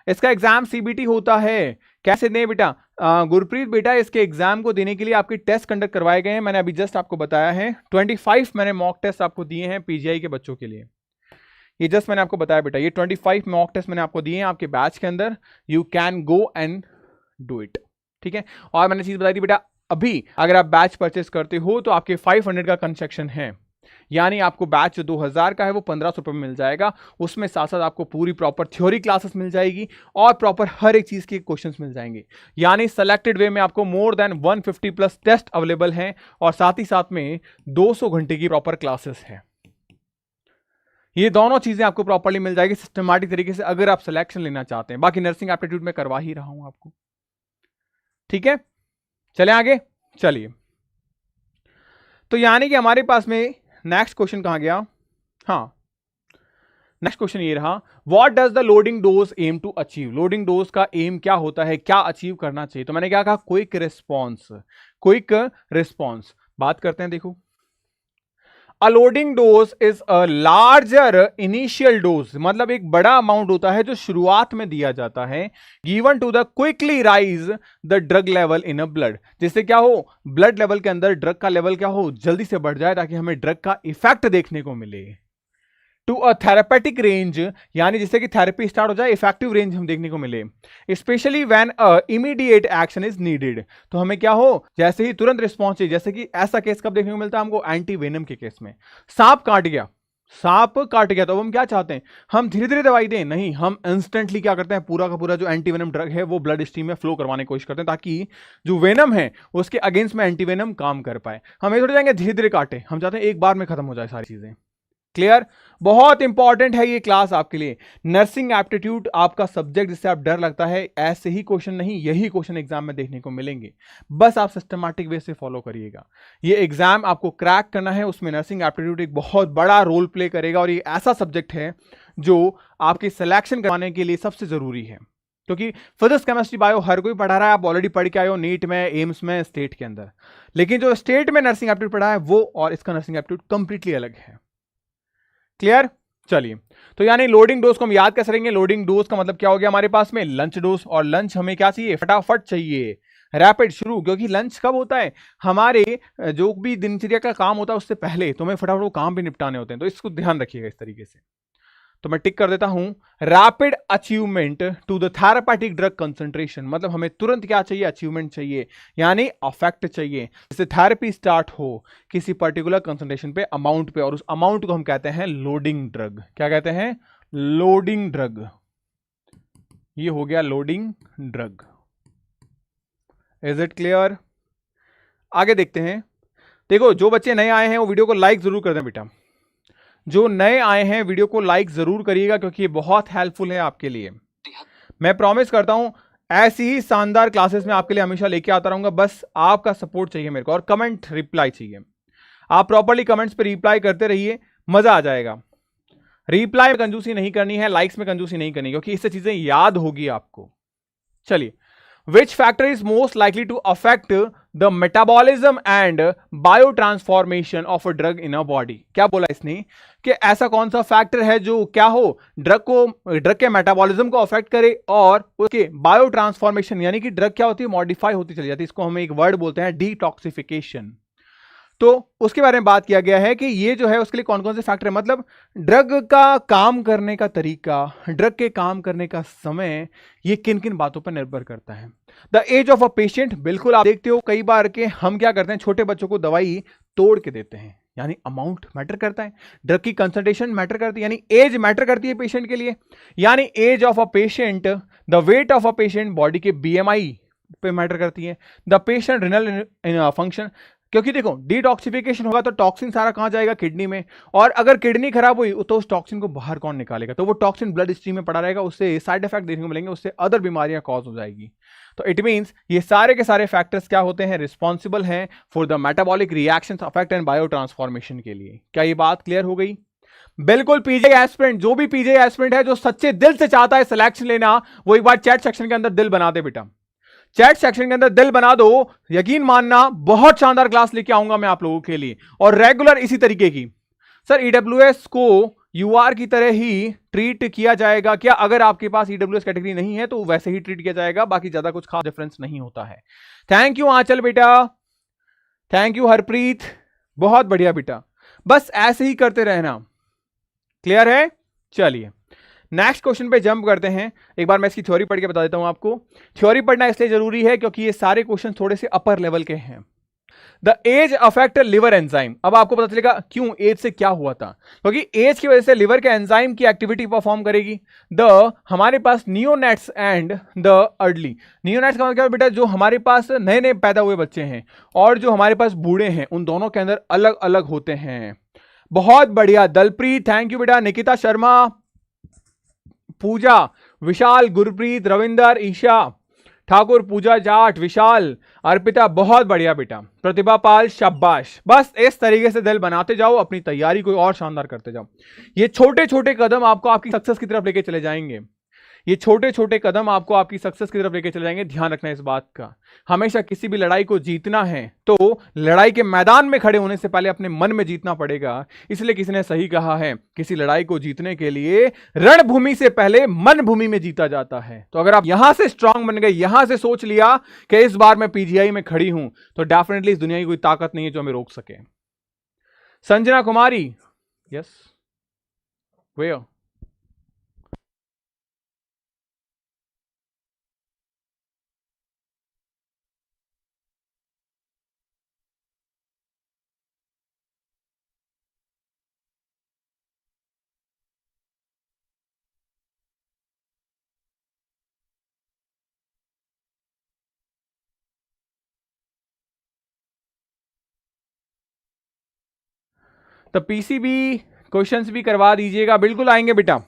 [SPEAKER 1] इसका एग्जाम सीबीटी होता है, कैसे दें बेटा, गुरप्रीत बेटा इसके एग्जाम को देने के लिए आपके टेस्ट कंडक्ट करवाए गए हैं, मैंने अभी जस्ट आपको बताया है। 25 मैंने मॉक टेस्ट आपको दिए हैं पीजीआई के बच्चों के लिए, ये जस्ट मैंने आपको बताया बेटा, ये 25 मॉक टेस्ट मैंने आपको दिए हैं आपके बैच के अंदर, you can go and do it, ठीक है। और मैंने चीज बताई थी बेटा, अभी अगर आप बैच परचेस करते हो तो आपके 500 का कंसेक्शन है, यानी आपको बैच 2000 का है वो 1500 रुपये में मिल जाएगा। उसमें साथ साथ आपको पूरी प्रॉपर थ्योरी क्लासेस मिल जाएगी और प्रॉपर हर एक चीज के क्वेश्चंस मिल जाएंगे, यानी सेलेक्टेड वे में आपको more than 150 plus test available हैं और साथ ही साथ में 200 घंटे की प्रॉपर क्लासेस है। ये दोनों चीजें आपको प्रॉपर्ली मिल जाएगी सिस्टमैटिक तरीके से अगर आप सिलेक्शन लेना चाहते हैं। बाकी नर्सिंग एप्टीट्यूड में करवा ही रहा हूं आपको, ठीक है। चले आगे, चलिए। तो यानी कि हमारे पास में नेक्स्ट क्वेश्चन कहां गया, हाँ नेक्स्ट क्वेश्चन ये रहा, what does the loading dose aim to achieve. Loading dose का एम क्या होता है, क्या अचीव करना चाहिए। तो मैंने क्या कहा, क्विक रिस्पॉन्स। क्विक रिस्पॉन्स बात करते हैं। देखो, a loading dose is a larger initial dose, मतलब एक बड़ा अमाउंट होता है जो शुरुआत में दिया जाता है, given to the quickly raise the drug level in a blood, जिससे क्या हो, ब्लड लेवल के अंदर ड्रग का लेवल क्या हो, जल्दी से बढ़ जाए ताकि हमें ड्रग का इफेक्ट देखने को मिले। टू अ थेरेपेटिक रेंज, यानी जिससे कि थेरेपी स्टार्ट हो जाए, इफेक्टिव रेंज हम देखने को मिले, specially when a immediate action is needed. तो हमें क्या हो, जैसे ही तुरंत रिस्पॉन्स चाहिए, जैसे कि ऐसा केस कब देखने को मिलता है हमको, एंटी वेनम के केस में। सांप काट गया, सांप काट गया, तो हम क्या चाहते हैं, हम धीरे धीरे दवाई दें, नहीं, हम इंस्टेंटली क्या करते हैं, पूरा का पूरा जो एंटी वेनम ड्रग है वो ब्लड स्ट्रीम में फ्लो करवाने की कोशिश करते हैं ताकि जो वेनम है उसके अगेंस्ट में एंटी वेनम काम कर पाए। हम ये थोड़ी जाएंगे धीरे धीरे काटे, हम चाहते हैं एक बार में खत्म हो जाए सारी चीजें। क्लियर, बहुत इंपॉर्टेंट है ये क्लास आपके लिए। नर्सिंग एप्टीट्यूड आपका सब्जेक्ट जिससे आप डर लगता है, ऐसे ही क्वेश्चन नहीं, यही क्वेश्चन एग्जाम में देखने को मिलेंगे। बस आप सिस्टमैटिक वे से फॉलो करिएगा। ये एग्जाम आपको क्रैक करना है, उसमें नर्सिंग एप्टीट्यूड एक बहुत बड़ा रोल प्ले करेगा और ये ऐसा सब्जेक्ट है जो आपकी सिलेक्शन करवाने के लिए सबसे जरूरी है, क्योंकि फिजिक्स केमिस्ट्री बायो हर कोई पढ़ा रहा है, आप ऑलरेडी पढ़ के आए हो नीट में, एम्स में, स्टेट के अंदर। लेकिन जो स्टेट में नर्सिंग एप्टीट्यूड पढ़ा है वो और इसका नर्सिंग एप्टीट्यूड कंप्लीटली अलग है। क्लियर, चलिए। तो यानी लोडिंग डोज को हम याद कैसे करेंगे, लोडिंग डोज का मतलब क्या हो गया हमारे पास में, लंच डोज। और लंच हमें क्या चाहिए, फटाफट चाहिए, रैपिड शुरू, क्योंकि लंच कब होता है, हमारे जो भी दिनचर्या का काम होता है उससे पहले, तो हमें फटाफट वो काम भी निपटाने होते हैं, तो इसको ध्यान रखिएगा इस तरीके से। तो मैं टिक कर देता हूं, rapid achievement to the therapeutic drug concentration, मतलब हमें तुरंत क्या चाहिए, अचीवमेंट चाहिए, यानी अफेक्ट चाहिए, जैसे थेरेपी स्टार्ट हो किसी पर्टिकुलर कंसंट्रेशन पे, अमाउंट पे, और उस अमाउंट को हम कहते हैं लोडिंग ड्रग। क्या कहते हैं, लोडिंग ड्रग। ये हो गया loading drug. Is it clear, आगे देखते हैं। देखो, जो बच्चे नए आए हैं वो वीडियो को लाइक जरूर कर दें बेटा, जो नए आए हैं वीडियो को लाइक जरूर करिएगा, क्योंकि ये बहुत हेल्पफुल है आपके लिए। मैं प्रॉमिस करता हूं ऐसी ही शानदार क्लासेस में आपके लिए हमेशा लेके आता रहूंगा, बस आपका सपोर्ट चाहिए मेरे को, और कमेंट रिप्लाई चाहिए। आप प्रॉपर्ली कमेंट्स पे रिप्लाई करते रहिए, मजा आ जाएगा। रिप्लाई में कंजूसी नहीं करनी है, लाइक्स में कंजूसी नहीं करनी, क्योंकि इससे चीजें याद होगी आपको। चलिए, which factor is most likely to affect the metabolism and biotransformation of a drug in a body। क्या बोला इसने कि ऐसा कौन सा फैक्टर है जो क्या हो, ड्रग के मेटाबॉलिज्म को अफेक्ट करे और उसके बायो ट्रांसफॉर्मेशन, यानी कि ड्रग क्या होती है, मॉडिफाई होती चली जाती है। इसको हम एक वर्ड बोलते हैं डिटॉक्सिफिकेशन। तो उसके बारे में बात किया गया है कि ये जो है उसके लिए कौन कौन से फैक्टर है, मतलब ड्रग का काम करने का तरीका, ड्रग के काम करने का समय, ये किन किन बातों पर निर्भर करता है। The age of a patient, बिल्कुल आप देखते हो कई बार के हम क्या करते हैं, छोटे बच्चों को दवाई तोड़ के देते हैं, यानी अमाउंट मैटर करता है, ड्रग की कंसंट्रेशन मैटर करती है, यानी एज मैटर करती है पेशेंट के लिए, यानी age of a patient, the weight of a patient, body के बीएमआई पे मैटर करती है, द पेशेंट रिनल फंक्शन, क्योंकि देखो डिटॉक्सिफिकेशन होगा तो टॉक्सिन सारा कहां जाएगा, किडनी में, और अगर किडनी खराब हुई तो उस टॉक्सिन को बाहर कौन निकालेगा, तो वो टॉक्सिन ब्लड स्ट्रीम में पड़ा रहेगा, उससे साइड इफेक्ट देखने को मिलेंगे, उससे अदर बीमारियां कॉज हो जाएगी। तो इट मींस ये सारे के सारे फैक्टर्स क्या होते हैं, रिस्पॉन्सिबल हैं for the metabolic reactions, affect and bio transformation के लिए। क्या ये बात क्लियर हो गई? बिल्कुल। पीजे एस्पिरेंट, जो भी पीजे एस्पिरेंट है जो सच्चे दिल से चाहता है सिलेक्शन लेना, वो एक बार चैट सेक्शन के अंदर दिल बना दे बेटा, चैट सेक्शन के अंदर दिल बना दो, यकीन मानना बहुत शानदार क्लास लेके आऊंगा मैं आप लोगों के लिए, और रेगुलर इसी तरीके की। सर ईडब्ल्यूएस को यूआर की तरह ही ट्रीट किया जाएगा क्या? अगर आपके पास ईडब्ल्यूएस कैटेगरी नहीं है तो वैसे ही ट्रीट किया जाएगा, बाकी ज्यादा कुछ खास डिफरेंस नहीं होता है। थैंक यू आंचल बेटा, थैंक यू हरप्रीत, बहुत बढ़िया बेटा, बस ऐसे ही करते रहना। क्लियर है? चलिए नेक्स्ट क्वेश्चन पे जंप करते हैं। एक बार मैं इसकी थ्योरी पढ़ के बता देता हूं आपको। थ्योरी पढ़ना इसलिए जरूरी है क्योंकि ये सारे क्वेश्चन थोड़े से अपर लेवल के हैं। The age affect liver enzyme. अब आपको पता चलेगा क्यों एज से क्या हुआ था, क्योंकि एज की वजह से लिवर के एंजाइम की एक्टिविटी परफॉर्म करेगी। हमारे पास neonates and the early. Neonates का मतलब बेटा जो हमारे पास नए नए पैदा हुए बच्चे हैं और जो हमारे पास बूढ़े हैं, उन दोनों के अंदर अलग अलग होते हैं। बहुत बढ़िया दलप्रीत, थैंक यू बेटा। निकिता शर्मा, पूजा, विशाल, गुरप्रीत, रविंदर, ईशा ठाकुर, पूजा जाट, विशाल, अर्पिता, बहुत बढ़िया बेटा। प्रतिभा पाल, शाबाश। बस इस तरीके से दिल बनाते जाओ, अपनी तैयारी को और शानदार करते जाओ। ये छोटे छोटे कदम आपको आपकी सक्सेस की तरफ लेके चले जाएंगे। ये छोटे छोटे कदम आपको आपकी सक्सेस की तरफ लेके चले जाएंगे। ध्यान रखना इस बात का। हमेशा किसी भी लड़ाई को जीतना है तो लड़ाई के मैदान में खड़े होने से पहले अपने मन में जीतना पड़ेगा। इसलिए किसी ने सही कहा है, किसी लड़ाई को जीतने के लिए रणभूमि से पहले मन भूमि में जीता जाता है। तो अगर आप यहां से स्ट्रांग बन गए, यहां से सोच लिया कि इस बार मैं पीजीआई में खड़ी हूं, तो डेफिनेटली इस दुनिया की कोई ताकत नहीं है जो हमें रोक सके। संजना कुमारी, यस वेयर? तो पीसीबी क्वेश्चंस भी करवा दीजिएगा। बिल्कुल आएंगे बेटा।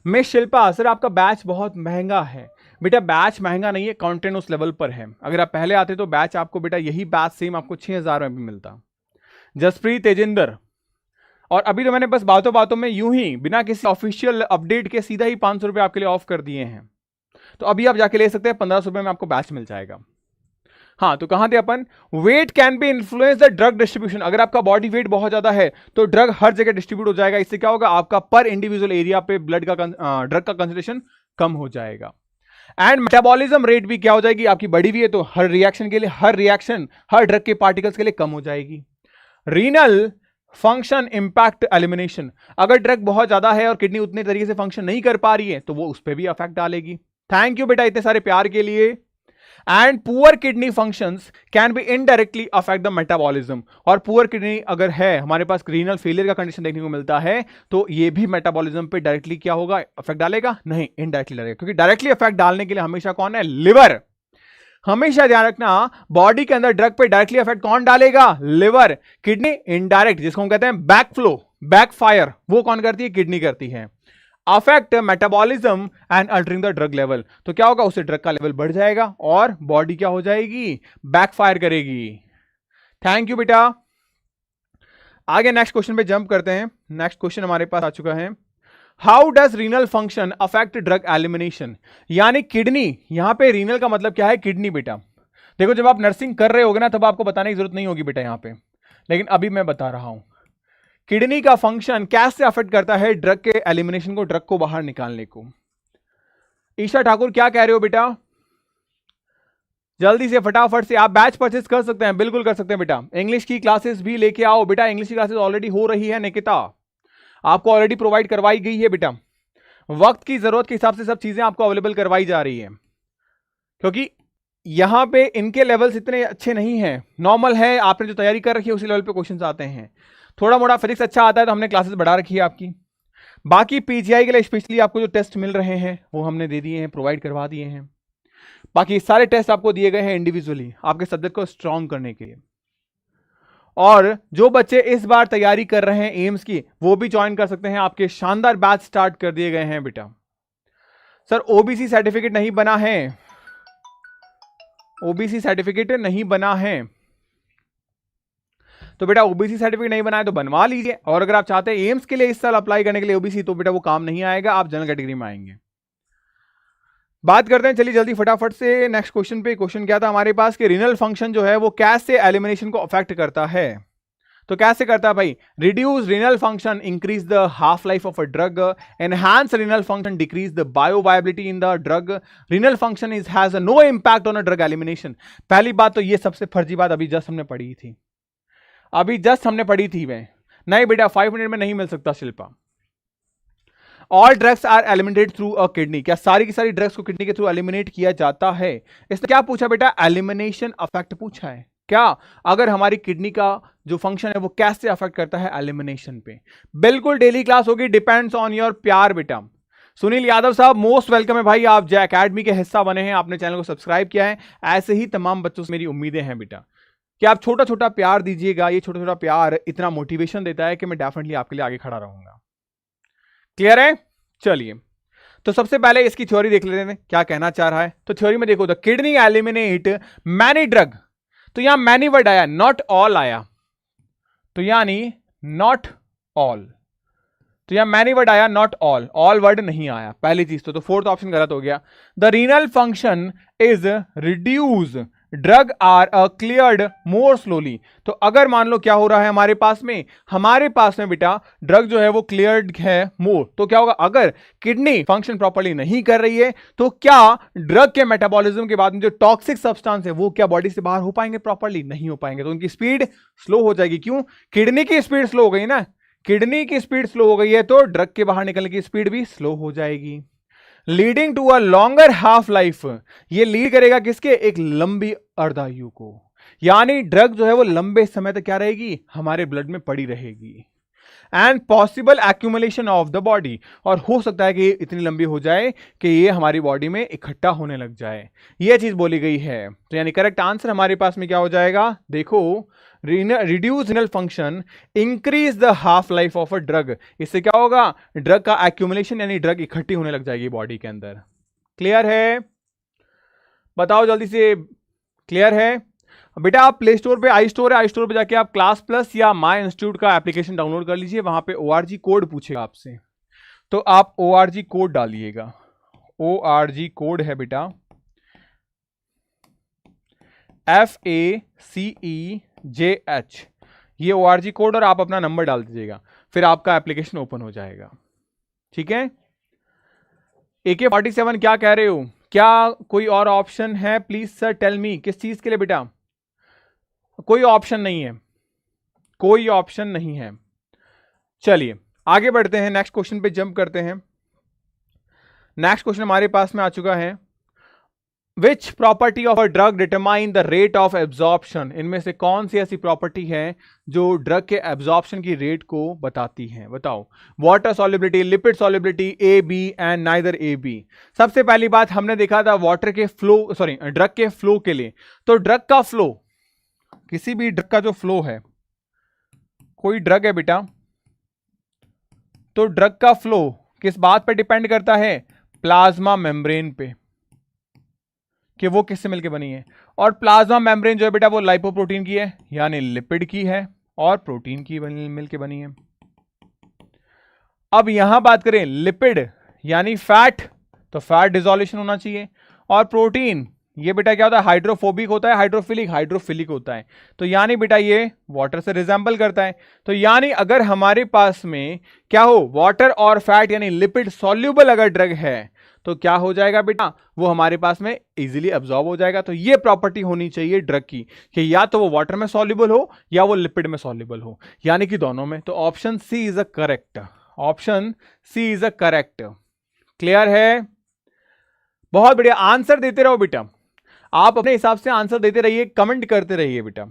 [SPEAKER 1] मिस शिल्पा, सर आपका बैच बहुत महंगा है। बेटा बैच महंगा नहीं है, कंटेंट उस लेवल पर है। अगर आप पहले आते तो बैच आपको बेटा यही बैच सेम आपको 6000 में भी मिलता। जसप्रीत, तेजिंदर, और अभी तो मैंने बस बातों बातों में यूं ही बिना किसी ऑफिशियल अपडेट के सीधा ही 500 रुपये आपके लिए ऑफ कर दिए हैं। तो अभी आप जाके ले सकते हैं, 1500 रुपये में आपको बैच मिल जाएगा। हाँ, तो कहां थे अपन? Weight can be influence the drug distribution. अगर आपका बॉडी वेट बहुत ज्यादा है तो ड्रग हर जगह डिस्ट्रीब्यूट हो जाएगा। इससे क्या होगा? आपका पर इंडिविजुअल एरिया पे ब्लड का ड्रग का कंसंट्रेशन कम हो जाएगा। एंड मेटाबॉलिज्म रेट भी क्या हो जाएगी? आपकी बढ़ी हुई है तो हर रिएक्शन के लिए, हर रिएक्शन हर ड्रग के पार्टिकल्स के लिए कम हो जाएगी। Renal function impact elimination. अगर ड्रग बहुत ज्यादा है और किडनी उतने तरीके से फंक्शन नहीं कर पा रही है तो वो उस पर भी अफेक्ट डालेगी। थैंक यू बेटा इतने सारे प्यार के लिए। And poor kidney functions can be indirectly affect the metabolism. और पुअर किडनी अगर है, हमारे पास रीनल फेलियर का कंडीशन देखने को मिलता है, तो ये भी मेटाबॉलिज्म पे डायरेक्टली क्या होगा? अफेक्ट डालेगा? नहीं, इनडायरेक्टली डालेगा। क्योंकि डायरेक्टली अफेक्ट डालने के लिए हमेशा कौन है? लिवर। हमेशा ध्यान रखना, बॉडी के अंदर ड्रग पे डायरेक्टली अफेक्ट कौन डालेगा? लिवर। किडनी इनडायरेक्ट, जिसको हम कहते हैं बैक फ्लो, बैक फायर, वो कौन करती है? किडनी करती है। Affect metabolism and altering the drug level. तो क्या होगा? उससे ड्रग का लेवल बढ़ जाएगा और बॉडी क्या हो जाएगी? बैकफायर करेगी। थैंक यू बेटा। आगे नेक्स्ट क्वेश्चन पे जंप करते हैं। नेक्स्ट क्वेश्चन हमारे पास आ चुका है। How does renal function affect drug elimination? यानी किडनी, यहां पे रीनल का मतलब क्या है? किडनी बेटा। देखो जब आप नर्सिंग कर रहे होगे ना तब आपको बताने की जरूरत नहीं होगी बेटा यहां पे, लेकिन अभी मैं बता रहा हूं किडनी का फंक्शन कैसे अफेक्ट करता है ड्रग के एलिमिनेशन को, ड्रग को बाहर निकालने को। ईशा ठाकुर क्या कह रहे हो बेटा? जल्दी से फटाफट से। आप बैच परचेस कर सकते हैं, बिल्कुल कर सकते हैं बेटा। इंग्लिश की क्लासेस भी लेके आओ बेटा। इंग्लिश की क्लासेस ऑलरेडी हो रही है निकिता, आपको ऑलरेडी प्रोवाइड करवाई गई है बेटा। वक्त की जरूरत के हिसाब से सब चीजें आपको अवेलेबल करवाई जा रही है, क्योंकि यहां पे इनके लेवल्स इतने अच्छे नहीं हैं, नॉर्मल है। आपने जो तैयारी कर रखी है उसी लेवल पे क्वेश्चंस आते हैं। थोड़ा मोड़ा फिजिक्स अच्छा आता है तो हमने क्लासेस बढ़ा रखी है आपकी। बाकी पीजीआई के लिए स्पेशली आपको जो टेस्ट मिल रहे हैं वो हमने दे दिए हैं, प्रोवाइड करवा दिए हैं। बाकी सारे टेस्ट आपको दिए गए हैं इंडिविजुअली आपके सब्जेक्ट को स्ट्रांग करने के लिए। और जो बच्चे इस बार तैयारी कर रहे हैं एम्स की, वो भी ज्वाइन कर सकते हैं। आपके शानदार बैच स्टार्ट कर दिए गए हैं बेटा। सर ओबीसी सर्टिफिकेट नहीं बना है, ओबीसी सर्टिफिकेट नहीं बना है तो बेटा ओबीसी सर्टिफिकेट नहीं बनाए तो बनवा लीजिए। और अगर आप चाहते हैं एम्स के लिए इस साल अप्लाई करने के लिए ओबीसी, तो बेटा वो काम नहीं आएगा, आप जनरल कैटेगरी में आएंगे। बात करते हैं, चलिए जल्दी फटाफट से नेक्स्ट क्वेश्चन पे। क्वेश्चन क्या था हमारे पास कि रीनल फंक्शन जो है वो कैसे एलिमिनेशन को अफेक्ट करता है? तो कैसे करता है भाई? Reduce renal function increase the half life of a drug, enhance renal function decrease the bioavailability in the drug, renal function is has no impact on a drug elimination. पहली बात तो ये सबसे फर्जी बात अभी जस्ट हमने पढ़ी थी, अभी जस्ट हमने पढ़ी थी। वह नहीं बेटा 5 मिनट में नहीं मिल सकता Shilpa. All drugs are eliminated through a kidney, क्या सारी की सारी ड्रग्स को किडनी के थ्रू एलिमिनेट किया जाता है? इसने क्या पूछा बेटा? एलिमिनेशन अफेक्ट पूछा है। क्या अगर हमारी किडनी का जो फंक्शन है वो कैसे अफेक्ट करता है एलिमिनेशन पे? बिल्कुल डेली क्लास होगी, डिपेंड्स ऑन योर प्यार बेटा। सुनील यादव साहब मोस्ट वेलकम है भाई, आप जो एकेडमी के हिस्सा बने हैं, आपने चैनल को सब्सक्राइब किया है, ऐसे ही तमाम बच्चों से मेरी उम्मीदें हैं बेटा कि आप छोटा छोटा प्यार दीजिएगा। ये छोटा छोटा प्यार इतना मोटिवेशन देता है कि मैं डेफिनेटली आपके लिए आगे खड़ा रहूंगा। क्लियर है? चलिए, तो सबसे पहले इसकी थ्योरी देख लेते हैं क्या कहना चाह रहा है। तो थ्योरी में देखो, the kidney eliminate many drug, तो यहां मैनी वर्ड आया, नॉट ऑल आया, तो यानी नॉट ऑल, तो यहां मैनी वर्ड आया, नॉट ऑल वर्ड नहीं आया, पहली चीज तो फोर्थ ऑप्शन गलत हो गया। The renal function is reduce, drug are cleared more slowly, तो अगर मान लो क्या हो रहा है हमारे पास में बेटा ड्रग जो है वो क्लियर्ड है मोर, तो क्या होगा? अगर किडनी फंक्शन प्रॉपर्ली नहीं कर रही है तो क्या ड्रग के मेटाबॉलिज्म के बाद में जो टॉक्सिक सब्सटेंस है वो क्या बॉडी से बाहर हो पाएंगे? प्रॉपर्ली नहीं हो पाएंगे, तो उनकी स्पीड स्लो हो जाएगी। क्यों? किडनी की स्पीड स्लो हो गई ना, किडनी की स्पीड स्लो हो गई है तो ड्रग के बाहर निकलने की स्पीड भी स्लो हो जाएगी। Leading to a longer half life, ये लीड करेगा किसके? एक लंबी अर्धायु को, यानी ड्रग जो है वो लंबे समय तक क्या रहेगी? हमारे ब्लड में पड़ी रहेगी। And possible accumulation of the body, और हो सकता है कि ये इतनी लंबी हो जाए कि ये हमारी बॉडी में इकट्ठा होने लग जाए, ये चीज बोली गई है। तो यानी करेक्ट आंसर हमारे पास में क्या हो जाएगा? देखो, reduce renal function increase the half life of a drug, इससे क्या होगा? ड्रग का एक्यूमुलेशन यानी ड्रग इकट्ठी होने लग जाएगी बॉडी के अंदर। क्लियर है? बताओ जल्दी से, क्लियर है? बेटा आप प्ले स्टोर पे आई स्टोर पे जाके आप क्लास प्लस या माई इंस्टीट्यूट का एप्लीकेशन डाउनलोड कर लीजिए, वहां पे ORG कोड पूछेगा आपसे, तो आप ORG कोड डालिएगा। ORG कोड है बेटा FACEJH, ये ORG कोड, और आप अपना नंबर डाल दीजिएगा, फिर आपका एप्लीकेशन ओपन हो जाएगा। ठीक है? AK47 क्या कह रहे हो? क्या कोई और ऑप्शन है? प्लीज सर टेल मी, किस चीज के लिए बेटा? कोई ऑप्शन नहीं है, कोई ऑप्शन नहीं है। चलिए आगे बढ़ते हैं, नेक्स्ट क्वेश्चन पे जंप करते हैं। नेक्स्ट क्वेश्चन हमारे पास में आ चुका है, which property of a drug determine the rate of absorption, इनमें से कौन सी ऐसी प्रॉपर्टी है जो ड्रग के एब्जॉर्प्शन की रेट को बताती है? बताओ। Water solubility, lipid solubility, A B and neither A B. सबसे पहली बात हमने देखा था वाटर के फ्लो, सॉरी ड्रग के फ्लो के लिए, तो ड्रग का फ्लो, किसी भी ड्रग का जो फ्लो है, कोई ड्रग है बेटा, तो ड्रग का फ्लो किस बात पे डिपेंड करता है? प्लाज्मा मेम्ब्रेन पे, कि वो किससे मिलके बनी है। और प्लाज्मा मेम्ब्रेन जो है बेटा वो लाइपोप्रोटीन की है, यानी लिपिड की है, और प्रोटीन की मिलके बनी है। अब यहां बात करें लिपिड यानी फैट, तो फैट डिसोल्यूशन होना चाहिए, और प्रोटीन ये बेटा क्या होता है? हाइड्रोफोबिक होता है, हाइड्रोफिलिक होता है, तो यानी बेटा ये वाटर से रिजेंबल करता है। तो यानी अगर हमारे पास में क्या हो, वाटर और फैट यानी लिपिड सॉल्युबल अगर ड्रग है, तो क्या हो जाएगा बेटा? वो हमारे पास में इजीली अब्सॉर्ब हो जाएगा। तो ये प्रॉपर्टी होनी चाहिए ड्रग की कि या तो वो वाटर में सॉल्युबल हो या वो लिपिड में सॉल्युबल हो, यानी कि दोनों में। तो option C is a correct, option C is a correct. Clear है? बहुत बढ़िया, आंसर देते रहो बेटा, आप अपने हिसाब से आंसर देते रहिए, कमेंट करते रहिए बेटा,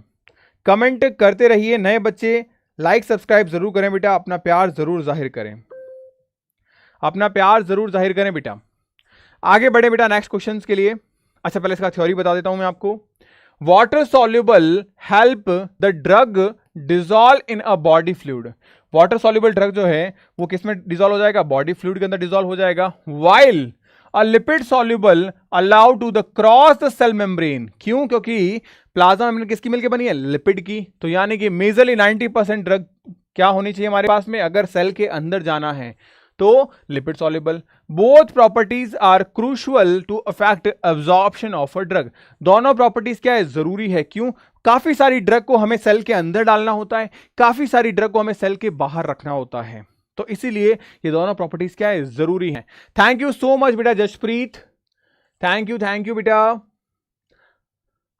[SPEAKER 1] कमेंट करते रहिए। नए बच्चे लाइक सब्सक्राइब जरूर करें बेटा, अपना प्यार जरूर जाहिर करें, अपना प्यार जरूर जाहिर करें बेटा। आगे बढ़े बेटा नेक्स्ट क्वेश्चंस के लिए। अच्छा पहले इसका थ्योरी बता देता हूं मैं आपको। Water soluble help the drug dissolve in a body fluid, water soluble drug जो है वो किसमें डिसॉल्व हो जाएगा? बॉडी फ्लूइड के अंदर डिसॉल्व हो जाएगा। While a lipid soluble allow to the cross the cell membrane, क्यों? क्योंकि प्लाज्मा मेम्ब्रेन किसकी मिलके बनी है? लिपिड की। तो यानी कि मेजरली 90% ड्रग क्या होनी चाहिए हमारे पास में अगर सेल के अंदर जाना है? तो lipid soluble. Both properties are crucial to affect absorption of a drug, दोनों प्रॉपर्टीज क्या है? जरूरी है। क्यों? काफी सारी ड्रग को हमें सेल के अंदर डालना होता है, काफी सारी ड्रग को हमें सेल के बाहर रखना होता है, तो इसीलिए ये दोनों प्रॉपर्टीज क्या है? जरूरी है। थैंक यू सो मच बेटा जसप्रीत, थैंक यू बेटा।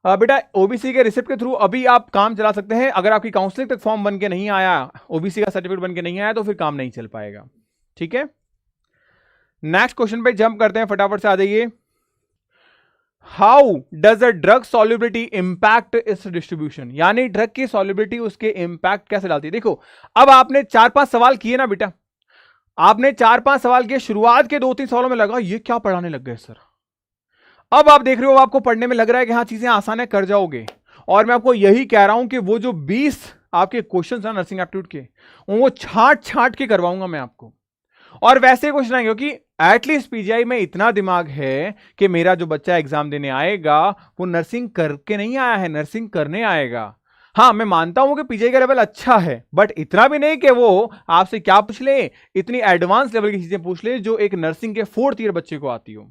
[SPEAKER 1] बेटा ओबीसी के रिसिप्ट के थ्रू अभी आप काम चला सकते हैं, अगर आपकी काउंसलिंग तक फॉर्म बन के नहीं आया, ओबीसी का सर्टिफिकेट बन के नहीं आया, तो फिर काम नहीं चल पाएगा। ठीक है? नेक्स्ट क्वेश्चन पे जंप करते हैं, फटाफट से आ जाइए। How does a drug solubility impact it's distribution, यानी ड्रग की सॉल्युबिलिटी उसके इंपैक्ट कैसे डालती है। देखो अब आपने 4-5 सवाल किए ना बेटा, आपने 4-5 सवाल किए, शुरुआत के 2-3 सवालों में लगा ये क्या पढ़ाने लग गए सर। अब आप देख रहे हो आपको पढ़ने में लग रहा है कि हाँ चीजें आसान है, कर जाओगे। और मैं आपको यही कह रहा हूं कि वो जो 20 आपके क्वेश्चन है नर्सिंग एप्टीट्यूड के, वो छांट छांट के करवाऊंगा मैं आपको। और वैसे क्वेश्चन आएंगे, क्योंकि एटलीस्ट पीजीआई में इतना दिमाग है कि मेरा जो बच्चा एग्जाम देने आएगा वो नर्सिंग करके नहीं आया है, नर्सिंग करने आएगा। हाँ मैं मानता हूं कि पीजीआई का लेवल अच्छा है, बट इतना भी नहीं कि वो आपसे क्या पूछ ले, इतनी एडवांस लेवल की चीजें पूछ ले जो एक नर्सिंग के 4th ईयर बच्चे को आती हो।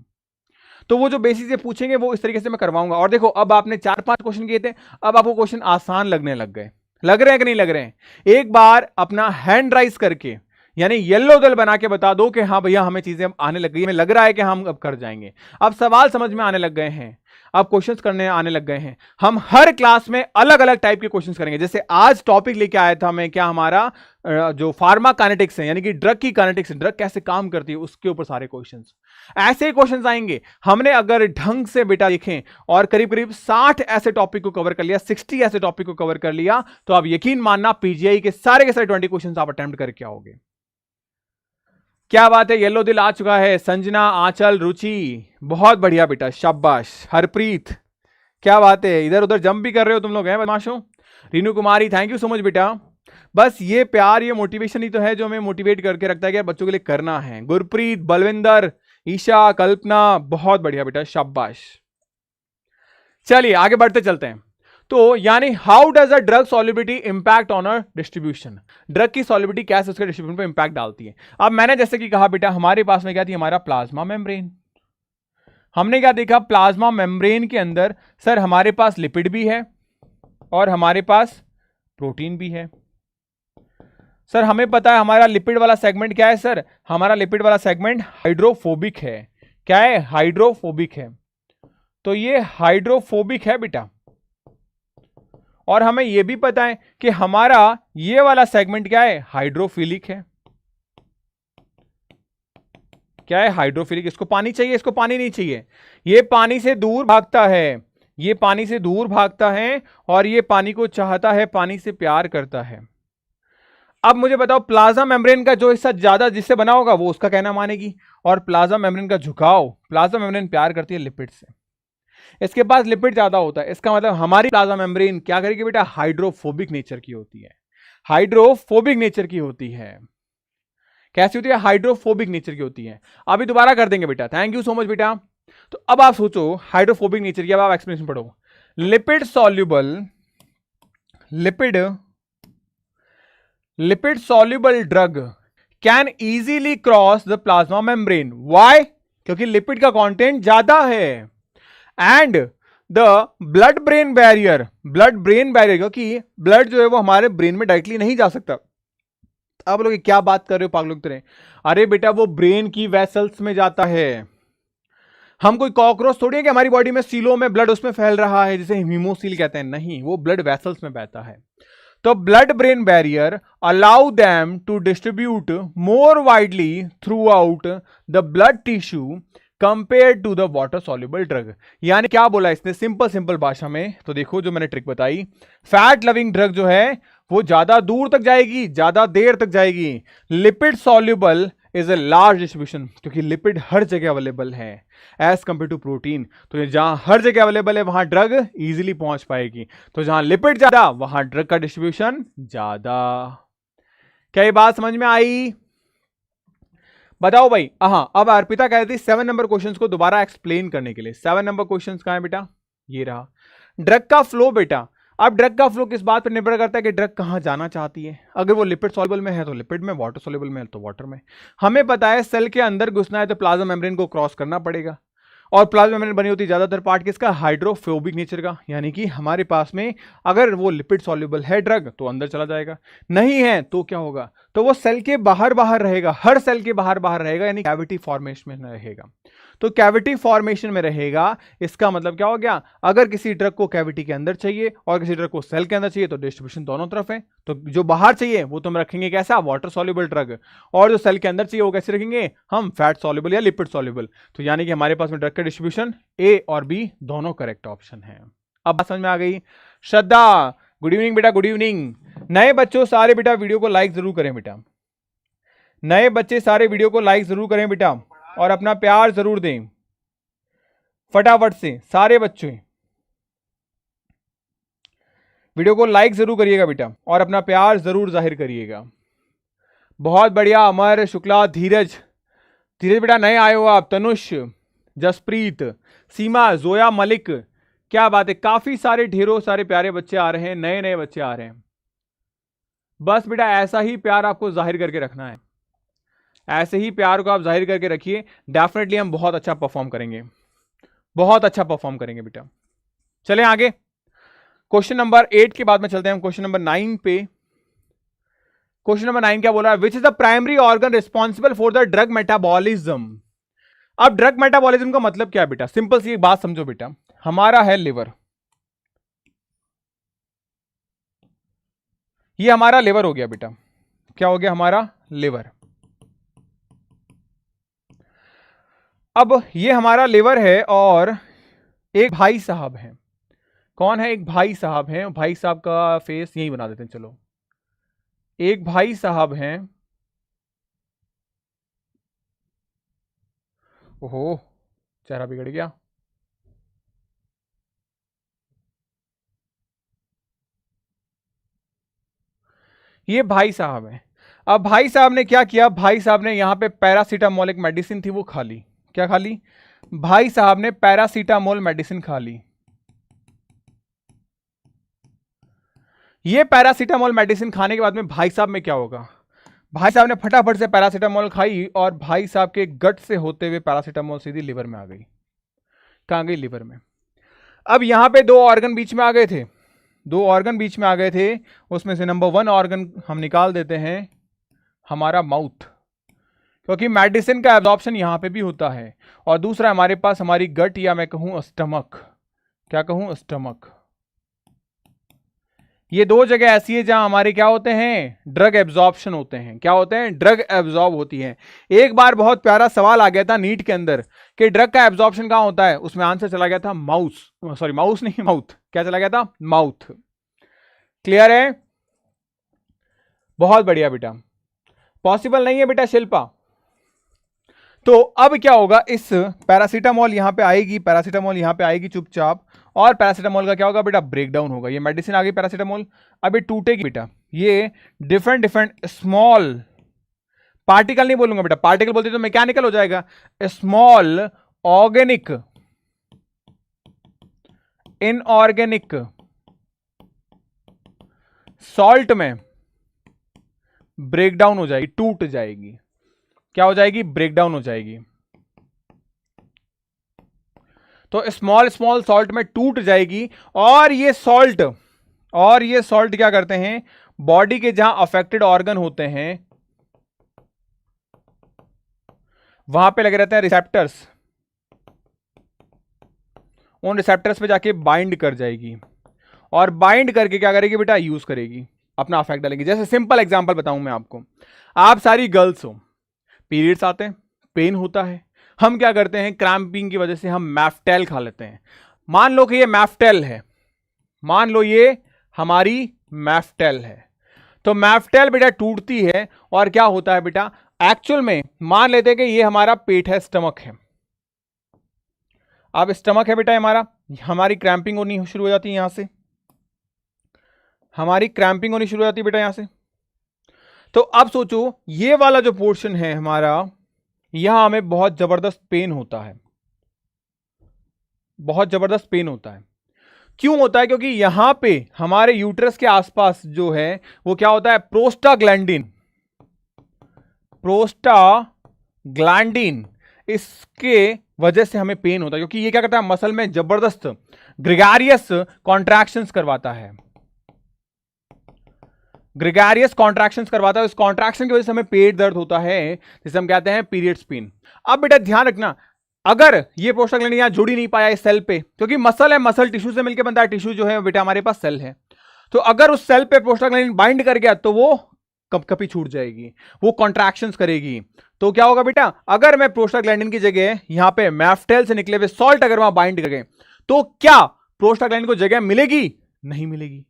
[SPEAKER 1] तो वो जो बेसिक से पूछेंगे वो इस तरीके से मैं करवाऊंगा। और देखो अब आपने 4-5 क्वेश्चन किए थे, अब आपको क्वेश्चन आसान लगने लग गए, लग रहे हैं कि नहीं लग रहे हैं। एक बार अपना हैंड राइज करके यानी येलो दिल बना के बता दो कि हाँ भैया हमें चीजें आने लग गई, हमें लग रहा है कि हम अब कर जाएंगे, अब सवाल समझ में आने लग गए हैं, अब क्वेश्चंस करने आने लग गए हैं। हम हर क्लास में अलग अलग टाइप के क्वेश्चंस करेंगे। जैसे आज टॉपिक लेके आया था मैं, क्या हमारा जो फार्मा काइनेटिक्स है यानी कि ड्रग की काइनेटिक्स, ड्रग कैसे काम करती है उसके ऊपर सारे क्वेश्चंस, ऐसे क्वेश्चंस आएंगे। हमने अगर ढंग से बेटा देखें और करीब करीब 60 ऐसे टॉपिक को कवर कर लिया, 60 ऐसे टॉपिक को कवर कर लिया, तो आप यकीन मानना पीजीआई के सारे 20 क्वेश्चंस आप अटेम्प्ट करके आओगे। क्या बात है, येलो दिल आ चुका है, संजना, आंचल, रुचि, बहुत बढ़िया बेटा, शाबाश। हरप्रीत, क्या बात है, इधर उधर जंप भी कर रहे हो तुम लोग, हैं बदमाशों। रीनू कुमारी, थैंक यू सो मच बेटा। बस ये प्यार, ये मोटिवेशन ही तो है जो हमें मोटिवेट करके रखता है कि बच्चों के लिए करना है। गुरप्रीत, बलविंदर, ईशा, कल्पना, बहुत बढ़िया बेटा, शाबाश। चलिए आगे बढ़ते चलते हैं। तो यानी how does a drug solubility impact on a distribution, drug की सॉल्युबिलिटी कैसे उसके डिस्ट्रीब्यूशन पर इंपैक्ट डालती है। अब मैंने जैसे कि कहा बेटा, हमारे पास में क्या थी, हमारा प्लाज्मा मेम्ब्रेन। हमने क्या देखा, प्लाज्मा मेम्ब्रेन के अंदर सर हमारे पास लिपिड भी है और हमारे पास प्रोटीन भी है। सर हमें पता है हमारा लिपिड वाला सेगमेंट क्या है, सर हमारा लिपिड वाला सेगमेंट हाइड्रोफोबिक है। क्या है, हाइड्रोफोबिक है। तो ये हाइड्रोफोबिक है बेटा। और हमें यह भी पता है कि हमारा ये वाला सेगमेंट क्या है, हाइड्रोफिलिक है। क्या है, हाइड्रोफिलिक। इसको पानी चाहिए, इसको पानी नहीं चाहिए। ये पानी से दूर भागता है, ये पानी से दूर भागता है और ये पानी को चाहता है, पानी से प्यार करता है। अब मुझे बताओ, प्लाज्मा मेम्ब्रेन का जो हिस्सा ज्यादा जिससे बना होगा वो उसका कहना मानेगी, और प्लाज्मा मेम्ब्रेन का झुकाव, प्लाज्मा मेम्ब्रेन प्यार करती है लिपिड से, इसके पास लिपिड ज्यादा होता है। इसका मतलब हमारी प्लाज्मा मेम्ब्रेन क्या करेगी बेटा, हाइड्रोफोबिक नेचर की होती है, हाइड्रोफोबिक नेचर की होती है। कैसी होती है, हाइड्रोफोबिक नेचर की होती है। अभी दोबारा कर देंगे बेटा, थैंक यू सो मच बेटा। तो अब आप सोचो हाइड्रोफोबिक नेचर की, अब आप एक्सप्लेनेशन पढ़ो। Lipid soluble, lipid soluble drug can easily cross the plasma membrane. Why, क्योंकि लिपिड का कंटेंट ज्यादा है। And the blood brain barrier, blood brain barrier, क्योंकि ब्लड जो है वो हमारे ब्रेन में डायरेक्टली नहीं जा सकता। आप लोग क्या बात कर रहे हो पागलों की तरह, अरे बेटा वो ब्रेन की वेसल्स में जाता है। हम कोई कॉकरोच थोड़ी है कि हमारी बॉडी में सीलों में ब्लड उसमें फैल रहा है जिसे हीमोसील कहते हैं, नहीं, वो ब्लड वेसल्स में बहता है। तो blood brain barrier allow them to distribute more widely throughout the blood tissue compare to the water soluble drug. यानी क्या बोला इसने सिंपल भाषा में, तो देखो जो मैंने ट्रिक बताई, फैट लविंग ड्रग जो है वो ज्यादा दूर तक जाएगी, ज्यादा देर तक जाएगी। Lipid soluble is a large distribution, क्योंकि लिपिड हर जगह अवेलेबल है एज कंपेयर टू प्रोटीन। तो जहां हर जगह अवेलेबल है वहां ड्रग इजीली पहुंच पाएगी। तो जहां लिपिड ज्यादा वहां ड्रग का डिस्ट्रीब्यूशन ज्यादा। क्या ये बात समझ में आई? बताओ भाई। हाँ, अब अर्पिता कह रही थी 7 नंबर क्वेश्चंस को दोबारा एक्सप्लेन करने के लिए। 7 नंबर क्वेश्चंस कहां है बेटा, ये रहा। ड्रग का फ्लो बेटा, अब ड्रग का फ्लो किस बात पर निर्भर करता है कि ड्रग कहां जाना चाहती है। अगर वो लिपिड सॉल्युबल में है तो लिपिड में, वाटर सॉल्युबल में है तो वाटर में। हमें पता है सेल के अंदर घुसना है तो प्लाज्मा मेम्ब्रेन को क्रॉस करना पड़ेगा, और प्लाज्मा मेम्ब्रेन बनी होती है ज्यादातर पार्ट किसका, हाइड्रोफोबिक नेचर का। यानी कि हमारे पास में अगर वो लिपिड सॉल्युबल है ड्रग तो अंदर चला जाएगा, नहीं है तो क्या होगा, तो वो सेल के बाहर रहेगा, हर सेल के बाहर रहेगा, यानी कैविटी फॉर्मेशन में रहेगा। तो कैविटी फॉर्मेशन में रहेगा। इसका मतलब क्या हो गया, अगर किसी ड्रग को कैविटी के अंदर चाहिए और किसी ड्रग को सेल के अंदर चाहिए तो डिस्ट्रीब्यूशन दोनों तरफ है। तो जो बाहर चाहिए वो तुम रखेंगे कैसा, वाटर सॉल्युबल ड्रग, और जो सेल के अंदर चाहिए वो कैसे रखेंगे हम, फैट सॉल्युबल या लिपिड सॉल्युबल। तो यानी कि हमारे पास में ड्रग का डिस्ट्रीब्यूशन ए और बी दोनों करेक्ट ऑप्शन है। अब बात समझ में आ गई। श्रद्धा गुड इवनिंग बेटा, गुड इवनिंग। नए बच्चों सारे बेटा वीडियो को लाइक जरूर करें बेटा, नए बच्चे सारे वीडियो को लाइक जरूर करें बेटा, और अपना प्यार जरूर दें फटाफट से। सारे बच्चे वीडियो को लाइक जरूर करिएगा बेटा, और अपना प्यार जरूर जाहिर करिएगा। बहुत बढ़िया अमर शुक्ला, धीरज, धीरज बेटा नए आए हो आप, तनुष, जसप्रीत, सीमा, जोया मलिक, क्या बात है, काफी सारे ढेरों सारे प्यारे बच्चे आ रहे हैं, नए नए बच्चे आ रहे हैं। बस बेटा ऐसा ही प्यार आपको जाहिर करके रखना है, ऐसे ही प्यार को आप जाहिर करके रखिए, डेफिनेटली हम बहुत अच्छा परफॉर्म करेंगे, बहुत अच्छा परफॉर्म करेंगे बेटा। चलें आगे, क्वेश्चन नंबर 8 के बाद में चलते हैं हम क्वेश्चन नंबर 9 पे। क्वेश्चन नंबर 9 क्या बोला है, which is the primary organ responsible for the drug metabolism. अब ड्रग मेटाबॉलिज्म का मतलब क्या है बेटा, सिंपल सी एक बात समझो बेटा, हमारा है लिवर, ये हमारा लिवर हो गया बेटा, क्या हो गया हमारा लिवर। अब ये हमारा लिवर है और एक भाई साहब है, कौन है, एक भाई साहब हैं, भाई साहब का फेस यही बना देते हैं, चलो एक भाई साहब हैं, ओहो चेहरा बिगड़ गया, ये भाई साहब हैं। अब भाई साहब ने क्या किया, भाई साहब ने यहां पे पैरासीटामोल एक मेडिसिन थी वो खा ली, क्या खा ली, भाई साहब ने पैरासीटामोल मेडिसिन खा ली। ये पैरासीटामोल मेडिसिन खाने के बाद में भाई साहब में क्या होगा, भाई साहब ने फटाफट से पैरासीटामोल खाई और भाई साहब के गट से होते हुए पैरासीटामोल सीधी लिवर में आ गई, कहां गई, लिवर में। अब यहां पे दो ऑर्गन बीच में आ गए थे, दो ऑर्गन बीच में आ गए थे, उसमें से नंबर 1 ऑर्गन हम निकाल देते हैं, हमारा माउथ, क्योंकि मेडिसिन का एब्जॉर्प्शन यहां पे भी होता है, और दूसरा हमारे पास हमारी गट या मैं कहूं स्टमक, क्या कहूं स्टमक। ये दो जगह ऐसी है जहां हमारे क्या होते हैं, ड्रग एब्जॉर्प्शन होते हैं, क्या होते हैं, ड्रग एब्जॉर्ब होती है। एक बार बहुत प्यारा सवाल आ गया था नीट के अंदर कि ड्रग का एब्जॉर्प्शन कहां होता है, उसमें आंसर चला गया था माउस, सॉरी माउस नहीं, माउथ, क्या चला गया था, माउथ। क्लियर है, बहुत बढ़िया बेटा, पॉसिबल नहीं है बेटा शिल्पा। तो अब क्या होगा, इस पैरासीटामोल यहां पे आएगी, पैरासीटामोल यहां पे आएगी चुपचाप, और पैरासीटामोल का क्या होगा बेटा, ब्रेकडाउन होगा, ये मेडिसिन आ गई पैरासीटामोल, अब ये टूटेगी बेटा, ये डिफरेंट डिफरेंट स्मॉल पार्टिकल नहीं बोलूंगा बेटा, पार्टिकल बोलते तो मैकेनिकल हो जाएगा, स्मॉल ऑर्गेनिक इनऑर्गेनिक सॉल्ट में ब्रेकडाउन हो जाएगी, टूट जाएगी, क्या हो जाएगी, ब्रेकडाउन हो जाएगी। तो स्मॉल स्मॉल सॉल्ट में टूट जाएगी, और ये सॉल्ट क्या करते हैं, बॉडी के जहां अफेक्टेड ऑर्गन होते हैं वहां पे लगे रहते हैं रिसेप्टर्स, उन रिसेप्टर्स पे जाके बाइंड कर जाएगी, और बाइंड करके क्या करेगी बेटा, यूज करेगी, अपना अफेक्ट डालेगी। जैसे सिंपल एग्जांपल बताऊं मैं आपको, आप सारी गर्ल्स हो, पीरियड्स आते हैं, पेन होता है, हम क्या करते हैं, क्रैम्पिंग की वजह से हम मैफ्टेल खा लेते हैं। मान लो कि ये मैफ्टेल है, मान लो ये हमारी मैफ्टेल है, तो मैफ्टेल बेटा टूटती है, और क्या होता है बेटा, एक्चुअल में मान लेते हैं कि ये हमारा पेट है, स्टमक है, अब स्टमक है बेटा हमारा, हमारी क्रैम्पिंग होनी शुरू हो जाती है, यहां से हमारी क्रैम्पिंग होनी शुरू हो जाती है बेटा, यहां से। तो अब सोचो ये वाला जो पोर्शन है हमारा, यहां हमें बहुत जबरदस्त पेन होता है, बहुत जबरदस्त पेन होता है। क्यों होता है, क्योंकि यहां पे हमारे यूट्रस के आसपास जो है वो क्या होता है, प्रोस्टाग्लैंडिन, प्रोस्टाग्लैंडिन, इसके वजह से हमें पेन होता है, क्योंकि ये क्या करता है, मसल में जबरदस्त ग्रेगारियस कॉन्ट्रैक्शंस करवाता है, ग्रेगारियस कॉन्ट्रैक्शंस करवाता है, इस कॉन्ट्रैक्शन की वजह से हमें पेट दर्द होता है, जिसे हम कहते हैं पीरियड्स पेन। अब बेटा ध्यान रखना, अगर ये प्रोस्टाग्लैंडिन यहां जुड़ ही नहीं पाया इस सेल पे, क्योंकि मसल है, मसल टिश्यू से मिलकर बनता है, टिश्यू जो है बेटा हमारे पास सेल है, तो अगर उस सेल पे प्रोस्टाग्लैंडिन बाइंड कर गया तो वो कप कपी छूट जाएगी, वो कॉन्ट्रैक्शंस करेगी। तो क्या होगा बेटा, अगर मैं प्रोस्टाग्लैंडिन की जगह यहां पे मैफ्टेल से निकले हुए सॉल्ट अगर वहां बाइंड कर गए, तो क्या प्रोस्टाग्लैंडिन को जगह मिलेगी? नहीं मिलेगी।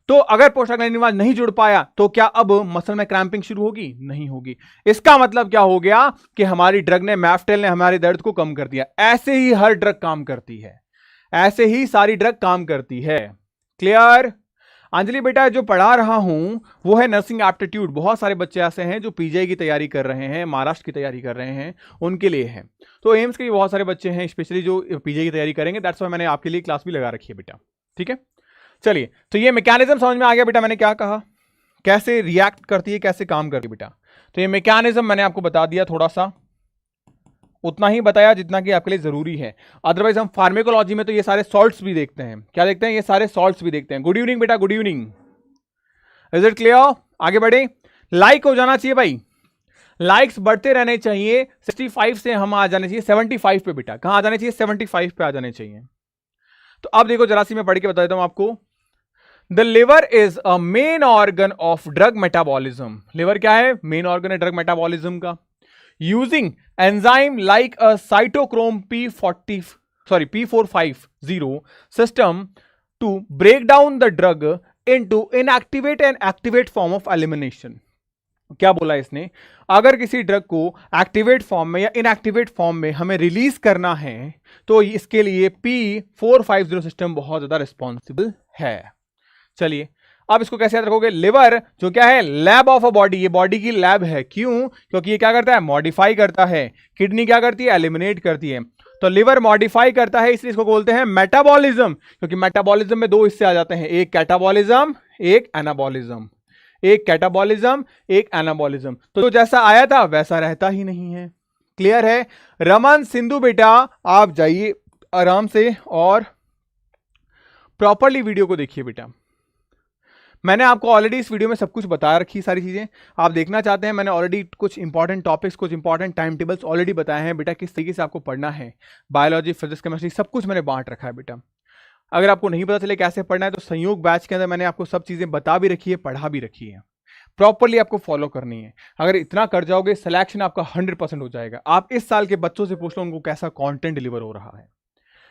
[SPEAKER 1] तो अगर प्रोस्टाग्लैंडिन वहां नहीं जुड़ पाया तो क्या अब मसल में क्रैम्पिंग शुरू होगी? नहीं होगी। इसका मतलब क्या हो गया कि हमारी ड्रग ने, मैफ्टेल ने हमारे दर्द को कम कर दिया। ऐसे ही हर ड्रग काम करती है, ऐसे ही सारी ड्रग काम करती है। क्लियर? अंजलि बेटा जो पढ़ा रहा हूं वो है नर्सिंग एप्टीट्यूड। बहुत सारे बच्चे ऐसे हैं जो पीजीआई की तैयारी कर रहे हैं, महाराष्ट्र की तैयारी कर रहे हैं, उनके लिए है। तो एम्स के भी बहुत सारे बच्चे हैं स्पेशली जो पीजीआई की तैयारी करेंगे, दैट्स व्हाई मैंने आपके लिए क्लास भी लगा रखी है बेटा। ठीक है, चलिए, तो ये मैकेनिज्म समझ में आ गया बेटा, मैंने क्या कहा, कैसे रिएक्ट करती है, कैसे काम करती है बेटा। तो ये मैकेनिज्म मैंने आपको बता दिया, थोड़ा सा उतना ही बताया जितना कि आपके लिए जरूरी है। अदरवाइज हम फार्मेकोलॉजी में तो ये सारे सॉल्ट्स भी देखते हैं। क्या देखते हैं? ये सारे सॉल्ट्स भी देखते हैं। गुड इवनिंग बेटा, good evening. Is it clear? आगे बढ़े। लाइक हो जाना चाहिए भाई, लाइक्स बढ़ते रहने चाहिए। 65 से हम आ जाने चाहिए 75 पे बेटा। कहां आ जाने चाहिए? 75 पे आ जाने चाहिए। तो अब देखो जरा सी मैं पढ़ के बता देता हूं आपको। The liver is a main organ of drug metabolism. Liver क्या है? मेन ऑर्गन है ड्रग मेटाबॉलिज्म का। Using enzyme like a cytochrome P450 system to break down the drug into inactivate and activate form of elimination. क्या बोला इसने? अगर किसी ड्रग को एक्टिवेट फॉर्म में या इनएक्टिवेट फॉर्म में हमें रिलीज करना है तो इसके लिए P450 सिस्टम बहुत ज्यादा रिस्पॉन्सिबल है। चलिए, अब इसको कैसे याद रखोगे? लिवर जो क्या है? लैब ऑफ अ बॉडी, ये बॉडी की लैब है। क्यों? क्योंकि ये क्या करता है? मॉडिफाई करता है। किडनी क्या करती है? एलिमिनेट करती है। तो लिवर मॉडिफाई करता है, इसलिए इसको बोलते हैं मेटाबॉलिज्म। क्योंकि मेटाबॉलिज्म में दो हिस्से आ जाते हैं, एक कैटाबॉलिज्म, एक एनाबॉलिज्म। एक कैटाबॉलिज्म, एक एनाबॉलिज्म। तो जैसा आया था वैसा रहता ही नहीं है। क्लियर है? रमन सिंधु बेटा आप जाइए आराम से और प्रॉपरली वीडियो को देखिए बेटा। मैंने आपको ऑलरेडी इस वीडियो में सब कुछ बता रखी, सारी चीजें आप देखना चाहते हैं। मैंने ऑलरेडी कुछ इंपॉर्टेंट टॉपिक्स, कुछ इंपॉर्टेंट टाइम टेबल्स ऑलरेडी बताए हैं बेटा, किस तरीके से आपको पढ़ना है। बायोलॉजी, फिजिक्स, केमिस्ट्री सब कुछ मैंने बांट रखा है बेटा। अगर आपको नहीं पता चले कैसे पढ़ना है तो संयोग बैच के अंदर मैंने आपको सब चीजें बता भी रखी है, पढ़ा भी रखी है। प्रॉपरली आपको फॉलो करनी है। अगर इतना कर जाओगे सिलेक्शन आपका 100% हो जाएगा। आप इस साल के बच्चों से पूछ लो उनको कैसा कंटेंट डिलीवर हो रहा है।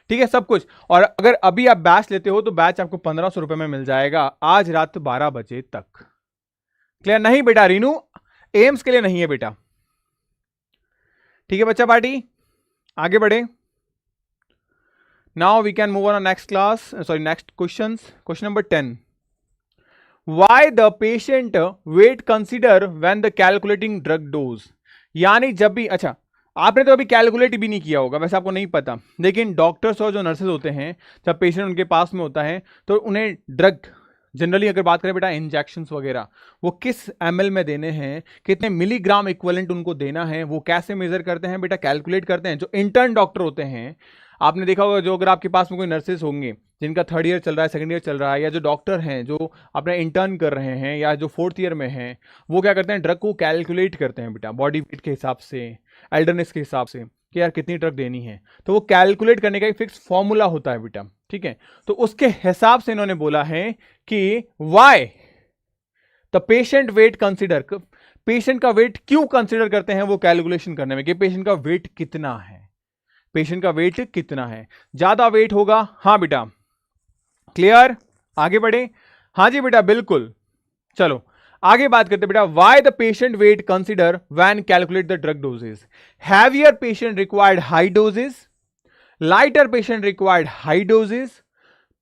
[SPEAKER 1] ठीक है, सब कुछ। और अगर अभी आप बैच लेते हो तो बैच आपको 1500 रुपए में मिल जाएगा आज रात 12 बजे तक। क्लियर? नहीं बेटा रीनू, एम्स के लिए नहीं है बेटा। ठीक है बच्चा पार्टी, आगे बढ़े। Now we can move on next class, sorry next question. Question number 10, Why the patient weight consider when the calculating drug dose? यानी जब भी, अच्छा आपने तो अभी कैलकुलेट भी नहीं किया होगा, वैसे आपको नहीं पता, लेकिन डॉक्टर्स और जो नर्सेज होते हैं जब पेशेंट उनके पास में होता है तो उन्हें ड्रग, जनरली अगर बात करें बेटा इंजेक्शंस वगैरह, वो किस ml में देने हैं, कितने मिलीग्राम इक्विवेलेंट उनको देना है, वो कैसे मेजर करते हैं बेटा? कैलकुलेट करते हैं। जो इंटर्न डॉक्टर होते हैं, आपने देखा होगा, जो अगर आपके पास में कोई नर्सेज होंगे जिनका 3rd ईयर चल रहा है, 2nd ईयर चल रहा है, या जो डॉक्टर हैं जो अपने इंटर्न कर रहे हैं या जो 4th ईयर में हैं, वो क्या करते हैं? ड्रग को कैलकुलेट करते हैं बेटा, बॉडी वेट के हिसाब से, एल्डरनेस के हिसाब से कि यार कितनी ड्रग देनी है। तो वो कैलकुलेट करने का एक फिक्स फॉर्मूला होता है बेटा। ठीक है, तो उसके हिसाब से इन्होंने बोला है कि why the patient weight consider, पेशेंट का वेट क्यों कंसिडर करते हैं वो कैलकुलेशन करने में, कि पेशेंट का वेट कितना है, पेशेंट का वेट कितना है। ज्यादा वेट होगा, हाँ बेटा। क्लियर? आगे बढ़े। हाँ जी बेटा बिल्कुल। चलो आगे बात करते बेटा। Why the patient weight consider when calculate the drug doses? Heavier patient required high doses, lighter patient required high doses,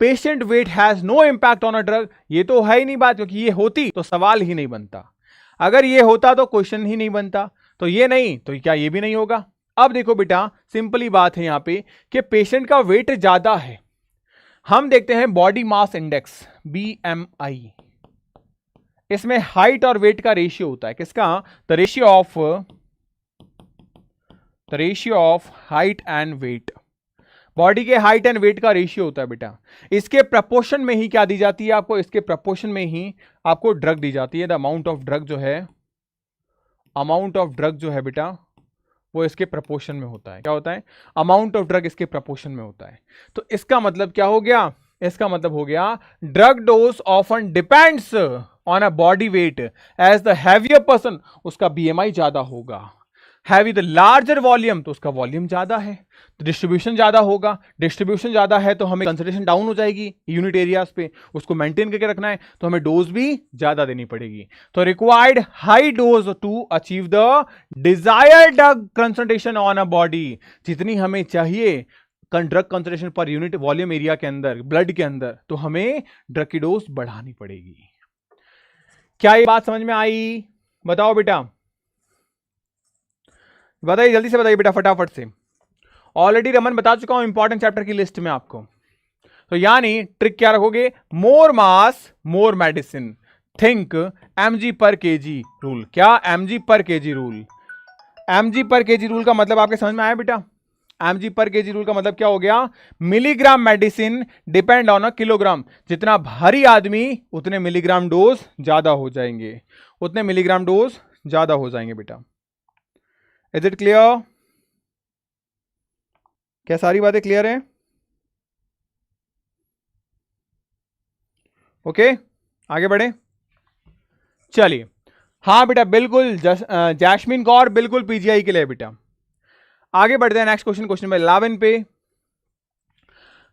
[SPEAKER 1] patient weight has no impact on a drug. ये तो है ही नहीं बात, क्योंकि ये होती तो सवाल ही नहीं बनता। अगर ये होता तो क्वेश्चन ही नहीं बनता, तो ये नहीं तो क्या ये भी नहीं होगा? अब देखो बेटा सिंपली बात है यहां पे कि पेशेंट का वेट ज्यादा है। हम देखते हैं बॉडी मास इंडेक्स BMI, इसमें हाइट और वेट का रेशियो होता है। किसका? The ratio of height and weight. Body के हाइट एंड वेट का रेशियो होता है बेटा। इसके प्रपोर्शन में ही क्या दी जाती है आपको? इसके प्रपोर्शन में ही आपको ड्रग दी जाती है। द अमाउंट ऑफ ड्रग जो है, अमाउंट ऑफ ड्रग जो है बेटा वो इसके प्रपोर्शन में होता है। क्या होता है? अमाउंट ऑफ ड्रग इसके प्रपोर्शन में होता है। तो इसका मतलब क्या हो गया? इसका मतलब हो गया drug dose often depends on a body weight, as the heavier person उसका बीएमआई ज्यादा होगा, हैवी द लार्जर वॉल्यूम तो उसका वॉल्यूम ज्यादा है, तो डिस्ट्रीब्यूशन ज्यादा होगा, डिस्ट्रीब्यूशन ज्यादा है तो हमें कंसंट्रेशन डाउन हो जाएगी यूनिट एरियाज पे, उसको मेंटेन करके रखना है तो हमें डोज भी ज्यादा देनी पड़ेगी। तो required high dose to achieve the desired drug concentration on a body, जितनी हमें चाहिए drug concentration per unit volume area के अंदर, ब्लड के अंदर, तो हमें ड्रग की डोज बढ़ानी पड़ेगी। क्या ये बात समझ में आई? बताओ बेटा, बताइए, जल्दी से बताइए बेटा, फटाफट से। ऑलरेडी रमन बता चुका हूं इंपॉर्टेंट चैप्टर की लिस्ट में आपको। तो यानी ट्रिक क्या रखोगे? मोर मास मोर मेडिसिन, थिंक mg पर केजी रूल। क्या? mg पर केजी रूल। mg पर केजी रूल का मतलब आपके समझ में आया बेटा? mg पर केजी रूल का मतलब क्या हो गया? Milligram medicine depend on a kilogram. जितना भारी आदमी उतने मिलीग्राम डोज ज्यादा हो जाएंगे, उतने मिलीग्राम डोज ज्यादा हो जाएंगे बेटा। Is it clear? क्या सारी बातें क्लियर हैं? ओके, आगे बढ़े। चलिए, हाँ बेटा बिल्कुल, जैस्मिन कौर बिल्कुल पीजीआई के लिए बेटा। आगे बढ़ते हैं नेक्स्ट क्वेश्चन, क्वेश्चन नंबर 11 पे।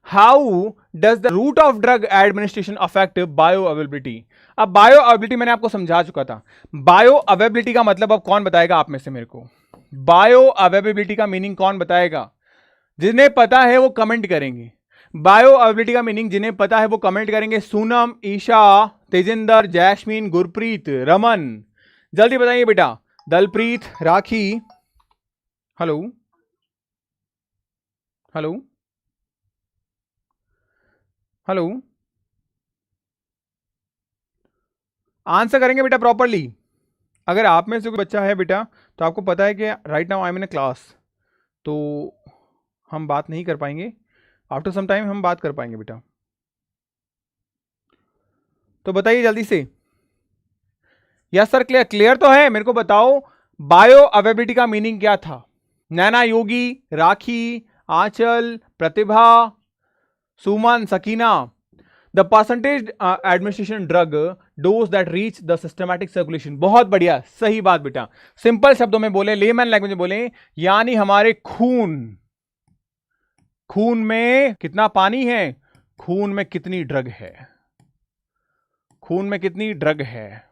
[SPEAKER 1] How does the route of drug administration affect bioavailability? अब बायो अवेलेबिलिटी मैंने आपको समझा चुका था। बायो अवेलेबिलिटी का मतलब अब कौन बताएगा आप में से मेरे को? बायो अवेलेबिलिटी का मीनिंग कौन बताएगा? जिन्हें पता है वो कमेंट करेंगे। बायो अवेलेबिलिटी का मीनिंग जिन्हें पता है वो कमेंट करेंगे। सूनम, ईशा, तेजिंदर, जैस्मीन, गुरप्रीत, रमन, जल्दी बताइए बेटा। दलप्रीत, राखी, हेलो हेलो हेलो, आंसर करेंगे बेटा प्रॉपरली। अगर आप में से कोई बच्चा है बेटा तो आपको पता है कि right now I am in class, तो हम बात नहीं कर पाएंगे। आफ्टर सम टाइम हम बात कर पाएंगे बेटा। तो बताइए जल्दी से। Yes sir, clear? क्लियर तो है? मेरे को बताओ बायो अवेलेबिलिटी का मीनिंग क्या था? Naina, Yogi, Rakhi, Aanchal, Pratibha, Suman, Sakina. The percentage administration drug dose that reach the systematic circulation. बहुत बढ़िया, सही बात बेटा। सिंपल शब्दों में बोले, लेमन लैंग्वेज में बोले, यानी हमारे खून में कितना पानी है, खून में कितनी ड्रग है, खून में कितनी ड्रग है,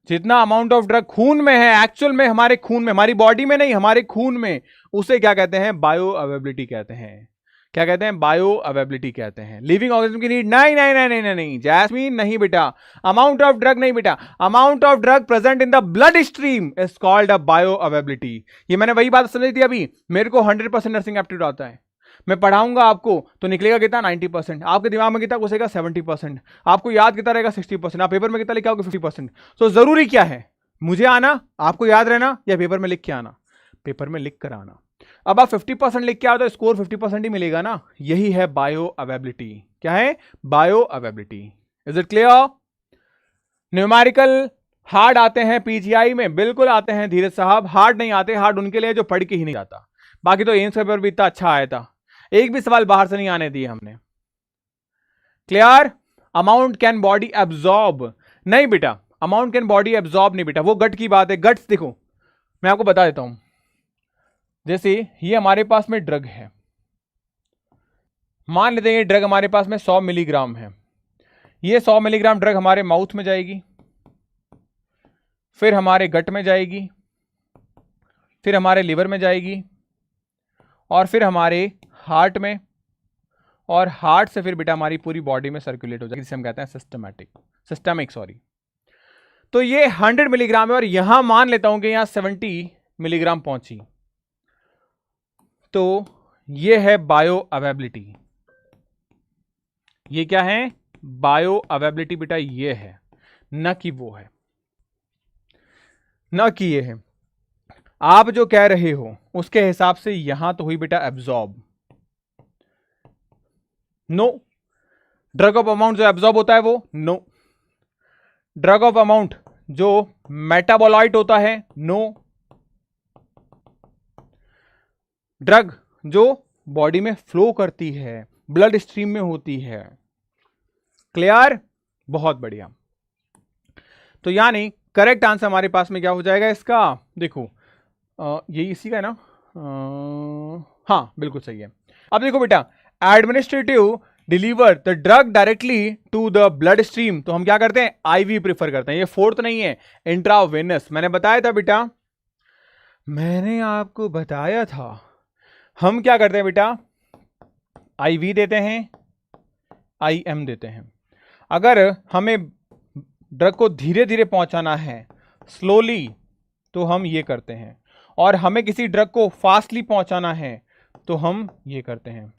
[SPEAKER 1] जितना अमाउंट ऑफ ड्रग खून में है, एक्चुअल में हमारे खून में, हमारी बॉडी में नहीं, हमारे खून में, उसे क्या कहते हैं? बायो अवेलेबिलिटी कहते हैं। क्या कहते हैं? बायो अवेलेबिलिटी कहते हैं। लिविंग ऑर्गेनिज्म की नीड? नहीं नहीं नहीं नहीं नहीं, जैस्मीन नहीं बेटा। अमाउंट ऑफ ड्रग नहीं बेटा। Amount of drug present in the blood stream is called a bio availability. ये मैंने वही बात समझी थी अभी। मेरे को 100% नर्सिंग एप्टीट्यूड आता है, मैं पढ़ाऊंगा आपको तो निकलेगा कितना? 90%। आपके दिमाग में कितना घुसेगा? 70%। आपको याद कितना रहेगा? 60%। आप पेपर में कितना लिखा होगा? 50%। तो जरूरी क्या है? मुझे आना, आपको याद रहना, या पेपर में लिख के आना? पेपर में लिख कर आना। अब आप 50% लिख के आओ तो स्कोर 50% ही मिलेगा ना। यही है बायो अवेलेबिलिटी। क्या है? Bio availability. Is it clear? Numerical hard आते हैं पीजीआई में? बिल्कुल आते हैं धीरज साहब, हार्ड नहीं आते। हार्ड उनके लिए जो पढ़ के ही नहीं जाता। बाकी तो एम्स का पेपर भी इतना अच्छा आया था, एक भी सवाल बाहर से नहीं आने दिए हमने। Clear? Amount can body absorb? नहीं बेटा, अमाउंट कैन बॉडी एब्जॉर्ब नहीं बेटा, वो गट की बात है। गट्स देखो, मैं आपको बता देता हूं। जैसे ये हमारे पास में ड्रग है, मान लेते हैं ये ड्रग हमारे पास में 100 मिलीग्राम है। ये 100 मिलीग्राम ड्रग हमारे माउथ में जाएगी, फिर हमारे गट में जाएगी, फिर हमारे लिवर में जाएगी, और फिर हमारे हार्ट में, और हार्ट से फिर बेटा हमारी पूरी बॉडी में सर्कुलेट हो जाएगी, जिसे हम कहते हैं सिस्टमिक सॉरी। तो ये 100 मिलीग्राम है, और यहां मान लेता हूं कि यहां 70 मिलीग्राम पहुंची। तो ये है बायो अवेलेबिलिटी। ये क्या है? बायो अवेलेबिलिटी बेटा, ये है, न कि वो है, न कि ये है। आप जो कह रहे हो उसके हिसाब से यहां तो हुई बेटा absorb. No. Drug of amount जो एब्जॉर्ब होता है वो? नो। ड्रग ऑफ अमाउंट जो मेटाबोलाइट होता है? नो। ड्रग जो बॉडी में फ्लो करती है, ब्लड स्ट्रीम में होती है। क्लियर? बहुत बढ़िया। तो यानी करेक्ट आंसर हमारे पास में क्या हो जाएगा इसका, देखो ये इसी का है ना, हाँ बिल्कुल सही है। अब देखो बेटा, administrative deliver the drug directly to the blood stream, तो हम क्या करते हैं, आईवी प्रेफर करते हैं। ये फोर्थ नहीं है, इंट्रावेनस। मैंने बताया था बेटा, मैंने आपको बताया था, हम क्या करते हैं बेटा, आईवी देते हैं, आईएम देते हैं। अगर हमें ड्रग को धीरे धीरे पहुंचाना है, स्लोली, तो हम ये करते हैं, और हमें किसी ड्रग को फास्टली पहुंचाना है तो हम ये करते हैं।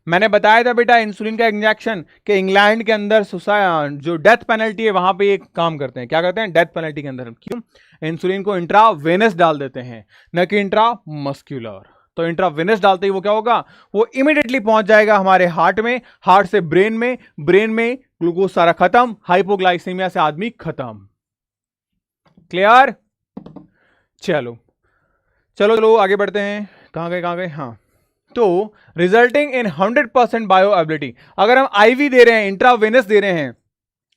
[SPEAKER 1] मैंने बताया था बेटा इंसुलिन का इंजेक्शन के इंग्लैंड के अंदर जो डेथ पेनल्टी है वहां पे एक काम करते हैं, क्या करते हैं, डेथ पेनल्टी के अंदर क्यों, इंसुलिन को इंट्रावेनस डाल देते हैं, न कि इंट्रामस्कुलर। तो इंट्रावेनस डालते ही वो क्या होगा, वो इमीडिएटली पहुंच जाएगा हमारे हार्ट में, हार्ट से ब्रेन में, ब्रेन में ग्लूकोज सारा खत्म, हाइपोग्लाइसीमिया से आदमी खत्म। क्लियर? चलो चलो चलो आगे बढ़ते हैं। कहां गए, हाँ। तो रिजल्टिंग इन 100% बायोअवेलेबिलिटी, अगर हम आईवी दे रहे हैं, इंट्रावेनस दे रहे हैं,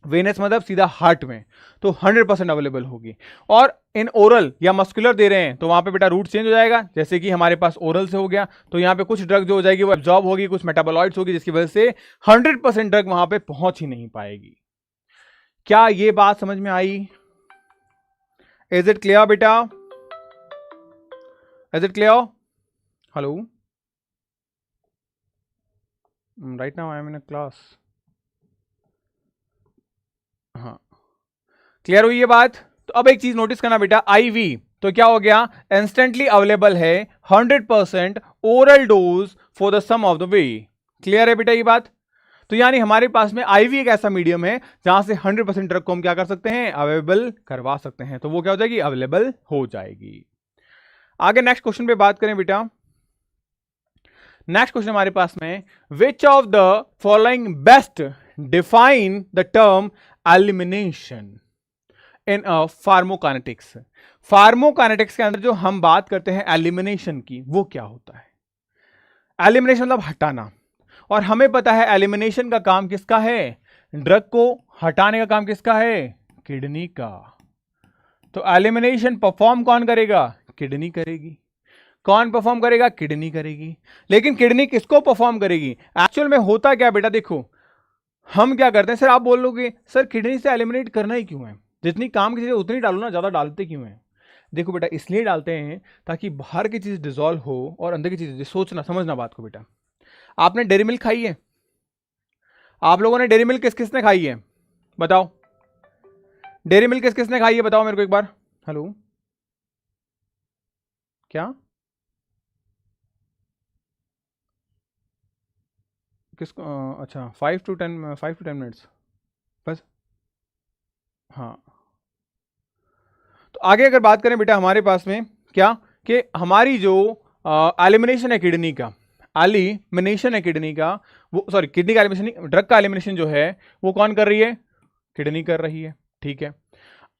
[SPEAKER 1] वेनस मतलब सीधा हार्ट में, तो 100% अवेलेबल होगी। और इन ओरल या मस्कुलर दे रहे हैं तो वहां पे बेटा रूट चेंज हो जाएगा, जैसे कि हमारे पास ओरल से हो गया, तो यहां पे कुछ ड्रग जो हो जाएगी वो एब्जॉर्ब होगी, कुछ मेटाबोलॉइड्स होगी, जिसकी वजह से 100% ड्रग वहां पे पहुंच ही नहीं पाएगी। क्या ये बात समझ में आई? इज इट क्लियर बेटा? Is it clear? Hello, right now I am in a class. हाँ, क्लियर हुई ये बात? तो अब एक चीज नोटिस करना बेटा, आईवी तो क्या हो गया, इंस्टेंटली अवेलेबल है, 100% oral dose for the some of the way. Clear है बेटा ये बात? तो यानी हमारे पास में आईवी एक ऐसा मीडियम है जहां से 100% ड्रग को हम क्या कर सकते हैं, अवेलेबल करवा सकते हैं, तो वो क्या हो जाएगी, अवेलेबल हो जाएगी। आगे नेक्स्ट क्वेश्चन पे बात करें बेटा। नेक्स्ट क्वेश्चन हमारे पास में, which of the following best define the term elimination in pharmacokinetics. Pharmacokinetics के अंदर जो हम बात करते हैं एलिमिनेशन की, वो क्या होता है? एलिमिनेशन मतलब हटाना, और हमें पता है एलिमिनेशन का काम किसका है, ड्रग को हटाने का काम किसका है, किडनी का। तो एलिमिनेशन परफॉर्म कौन करेगा, किडनी करेगी। कौन परफॉर्म करेगा, किडनी करेगी। लेकिन किडनी किसको परफॉर्म करेगी, एक्चुअल में होता क्या बेटा, देखो हम क्या करते हैं, सर आप बोल लोगे सर किडनी से एलिमिनेट करना ही क्यों है, जितनी काम की चीजें उतनी डालो ना, ज्यादा डालते क्यों है? देखो बेटा इसलिए डालते हैं ताकि बाहर की चीज डिजोल्व हो और अंदर की चीज, सोचना समझना बात को बेटा। आपने डेयरी मिल्क खाई है, आप लोगों ने डेयरी मिल्क किस किसने खाई है बताओ, डेयरी मिल्क किस किसने खाई है बताओ मेरे को एक बार। हेलो, क्या किसको, अच्छा 5 to 10 मिनट्स बस। हाँ, तो आगे अगर बात करें बेटा हमारे पास में क्या, कि हमारी जो एलिमिनेशन है किडनी का, एलिमिनेशन है किडनी का, वो सॉरी किडनी का एलिमिनेशन, ड्रग का एलिमिनेशन जो है वो कौन कर रही है, किडनी कर रही है। ठीक है,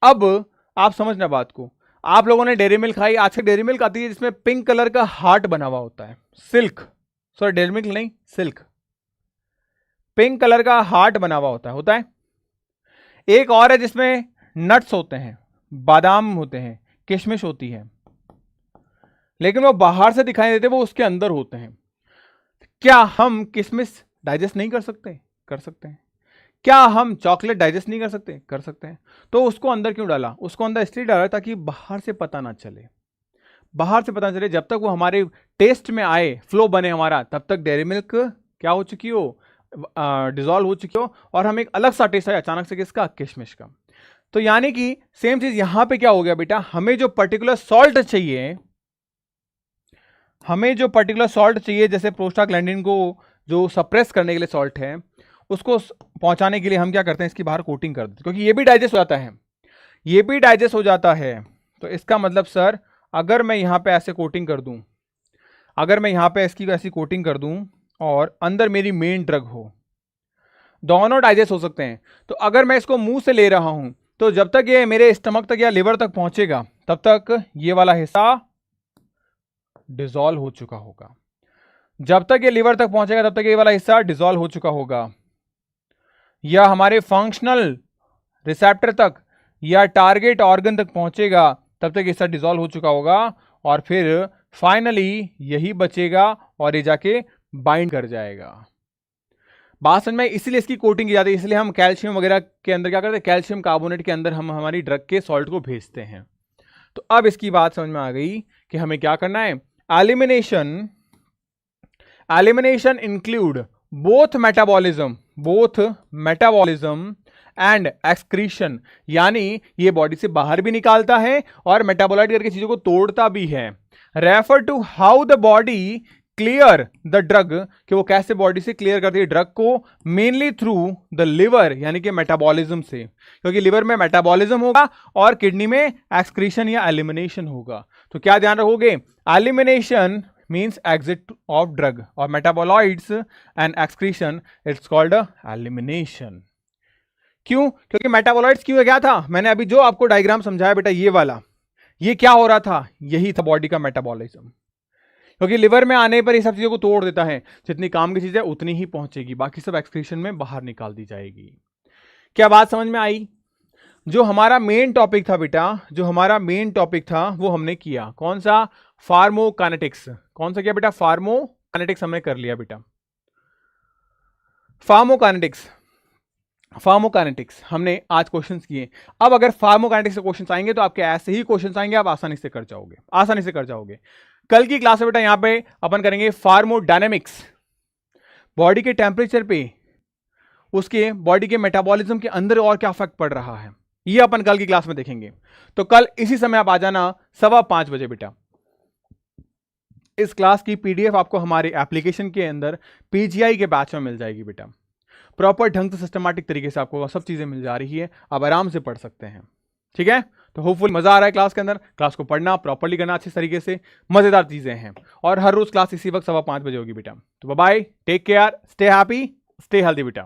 [SPEAKER 1] अब आप समझना बात को, आप लोगों ने डेयरी मिल्क खाई, आजकल डेयरी मिल्क आती है जिसमें पिंक कलर का हार्ट बना हुआ होता है, सिल्क, सॉरी डेयरी मिल्क नहीं सिल्क, पिंक कलर का हार्ट बना हुआ होता है। एक और है जिसमें नट्स होते हैं, बादाम होते हैं, किशमिश होती है, लेकिन वो बाहर से दिखाई देते, वो उसके अंदर होते हैं। क्या हम किशमिश डाइजेस्ट नहीं कर सकते, कर सकते हैं। क्या हम चॉकलेट डाइजेस्ट नहीं कर सकते, कर सकते हैं। तो उसको अंदर क्यों डाला, उसको अंदर इसलिए डाला ताकि बाहर से पता ना चले, बाहर से पता चले, जब तक वो हमारे टेस्ट में आए, फ्लो बने हमारा, तब तक डेयरी मिल्क क्या हो चुकी हो, डिजोल्व हो चुकी हो, और हमें एक अलग सा टेस्ट आया अचानक से, किसका, किशमिश का। तो यानी कि सेम चीज यहां पे क्या हो गया बेटा, हमें जो पर्टिकुलर सॉल्ट चाहिए, हमें जो पर्टिकुलर सॉल्ट चाहिए, जैसे प्रोस्टाग्लैंडिन को जो सप्रेस करने के लिए सॉल्ट है, उसको पहुंचाने के लिए हम क्या करते हैं, इसकी बाहर कोटिंग कर देते हैं, क्योंकि ये भी डाइजेस्ट हो जाता है, ये भी डाइजेस्ट हो जाता है। तो इसका मतलब सर, अगर मैं यहां पे ऐसे कोटिंग कर दूं, अगर मैं यहां पे इसकी ऐसी कोटिंग कर दूं और अंदर मेरी मेन ड्रग हो, दोनों डाइजेस्ट हो सकते हैं। तो अगर मैं इसको मुंह से ले रहा हूं, तो जब तक ये मेरे स्टमक तक या लिवर तक पहुंचेगा, तब तक ये वाला हिस्सा डिसॉल्व हो चुका होगा। जब तक ये लिवर तक पहुंचेगा तब तक ये वाला हिस्सा डिसॉल्व हो चुका होगा, या हमारे फंक्शनल रिसेप्टर तक या टारगेट ऑर्गन तक पहुंचेगा तब तक हिस्सा डिसॉल्व हो चुका होगा, और फिर फाइनली यही बचेगा और ये जाके बाइंड कर जाएगा। बात समझ में, इसलिए इसकी कोटिंग की जाती है, इसलिए हम कैल्शियम वगैरह के अंदर क्या करते हैं, कैल्शियम कार्बोनेट के अंदर हम हमारी ड्रग के सॉल्ट को भेजते हैं। तो अब इसकी बात समझ में आ गई कि हमें क्या करना है। Elimination include both metabolism and excretion, यानी ये बॉडी से बाहर भी निकालता है और मेटाबोलाइट करके चीजों को तोड़ता भी है। Refer to how the body clear the drug, कि वो कैसे बॉडी से क्लियर करती है ड्रग को, मेनली थ्रू द लिवर, यानी कि मेटाबॉलिज्म से, क्योंकि लिवर में मेटाबॉलिज्म होगा और किडनी में एक्सक्रीशन या एलिमिनेशन होगा। तो क्या ध्यान रखोगे, elimination means exit of drug और metabolites and excretion it's called elimination. क्यों, क्योंकि मेटाबोलाइट्स क्यों क्या था, मैंने अभी जो आपको डायग्राम समझाया बेटा, ये वाला, ये क्या हो रहा था, यही था बॉडी का मेटाबॉलिज्म। क्योंकि लिवर में आने पर ये सब चीजों को तोड़ देता है, जितनी काम की चीजें उतनी ही पहुंचेगी, बाकी सब एक्सक्रीशन में बाहर निकाल दी जाएगी। क्या बात समझ में आई। जो हमारा मेन टॉपिक था बेटा, जो हमारा मेन टॉपिक था वो हमने किया, कौन सा, फार्मोकाइनेटिक्स। कौन सा किया बेटा, फार्मोकाइनेटिक्स हमने कर लिया बेटा। फार्मोकाइनेटिक्स हमने आज क्वेश्चंस किए। अब अगर फार्मोकाइनेटिक्स से क्वेश्चंस आएंगे तो आपके ऐसे ही क्वेश्चंस आएंगे, आप आसानी से कर जाओगे। कल की क्लास में बेटा यहां पे अपन करेंगे फार्मोडायनेमिक्स, बॉडी के टेम्परेचर पे उसके बॉडी के मेटाबॉलिज्म के अंदर और क्या इफेक्ट पड़ रहा है, ये अपन कल की क्लास में देखेंगे। तो कल इसी समय आप आ जाना 5:15 बजे बेटा। इस क्लास की पीडीएफ आपको हमारे एप्लीकेशन के अंदर पीजीआई के बैच में मिल जाएगी बेटा। प्रॉपर ढंग से सिस्टमैटिक तरीके से आपको सब चीजें मिल जा रही है, आप आराम से पढ़ सकते हैं। ठीक है, तो होपफुल मजा आ रहा है क्लास के अंदर। क्लास को पढ़ना, प्रॉपर्ली करना अच्छे तरीके से, मजेदार चीजें हैं। और हर रोज क्लास इसी वक्त 5:15 बजे होगी बेटा। तो bye, take care, stay happy, stay healthy बेटा।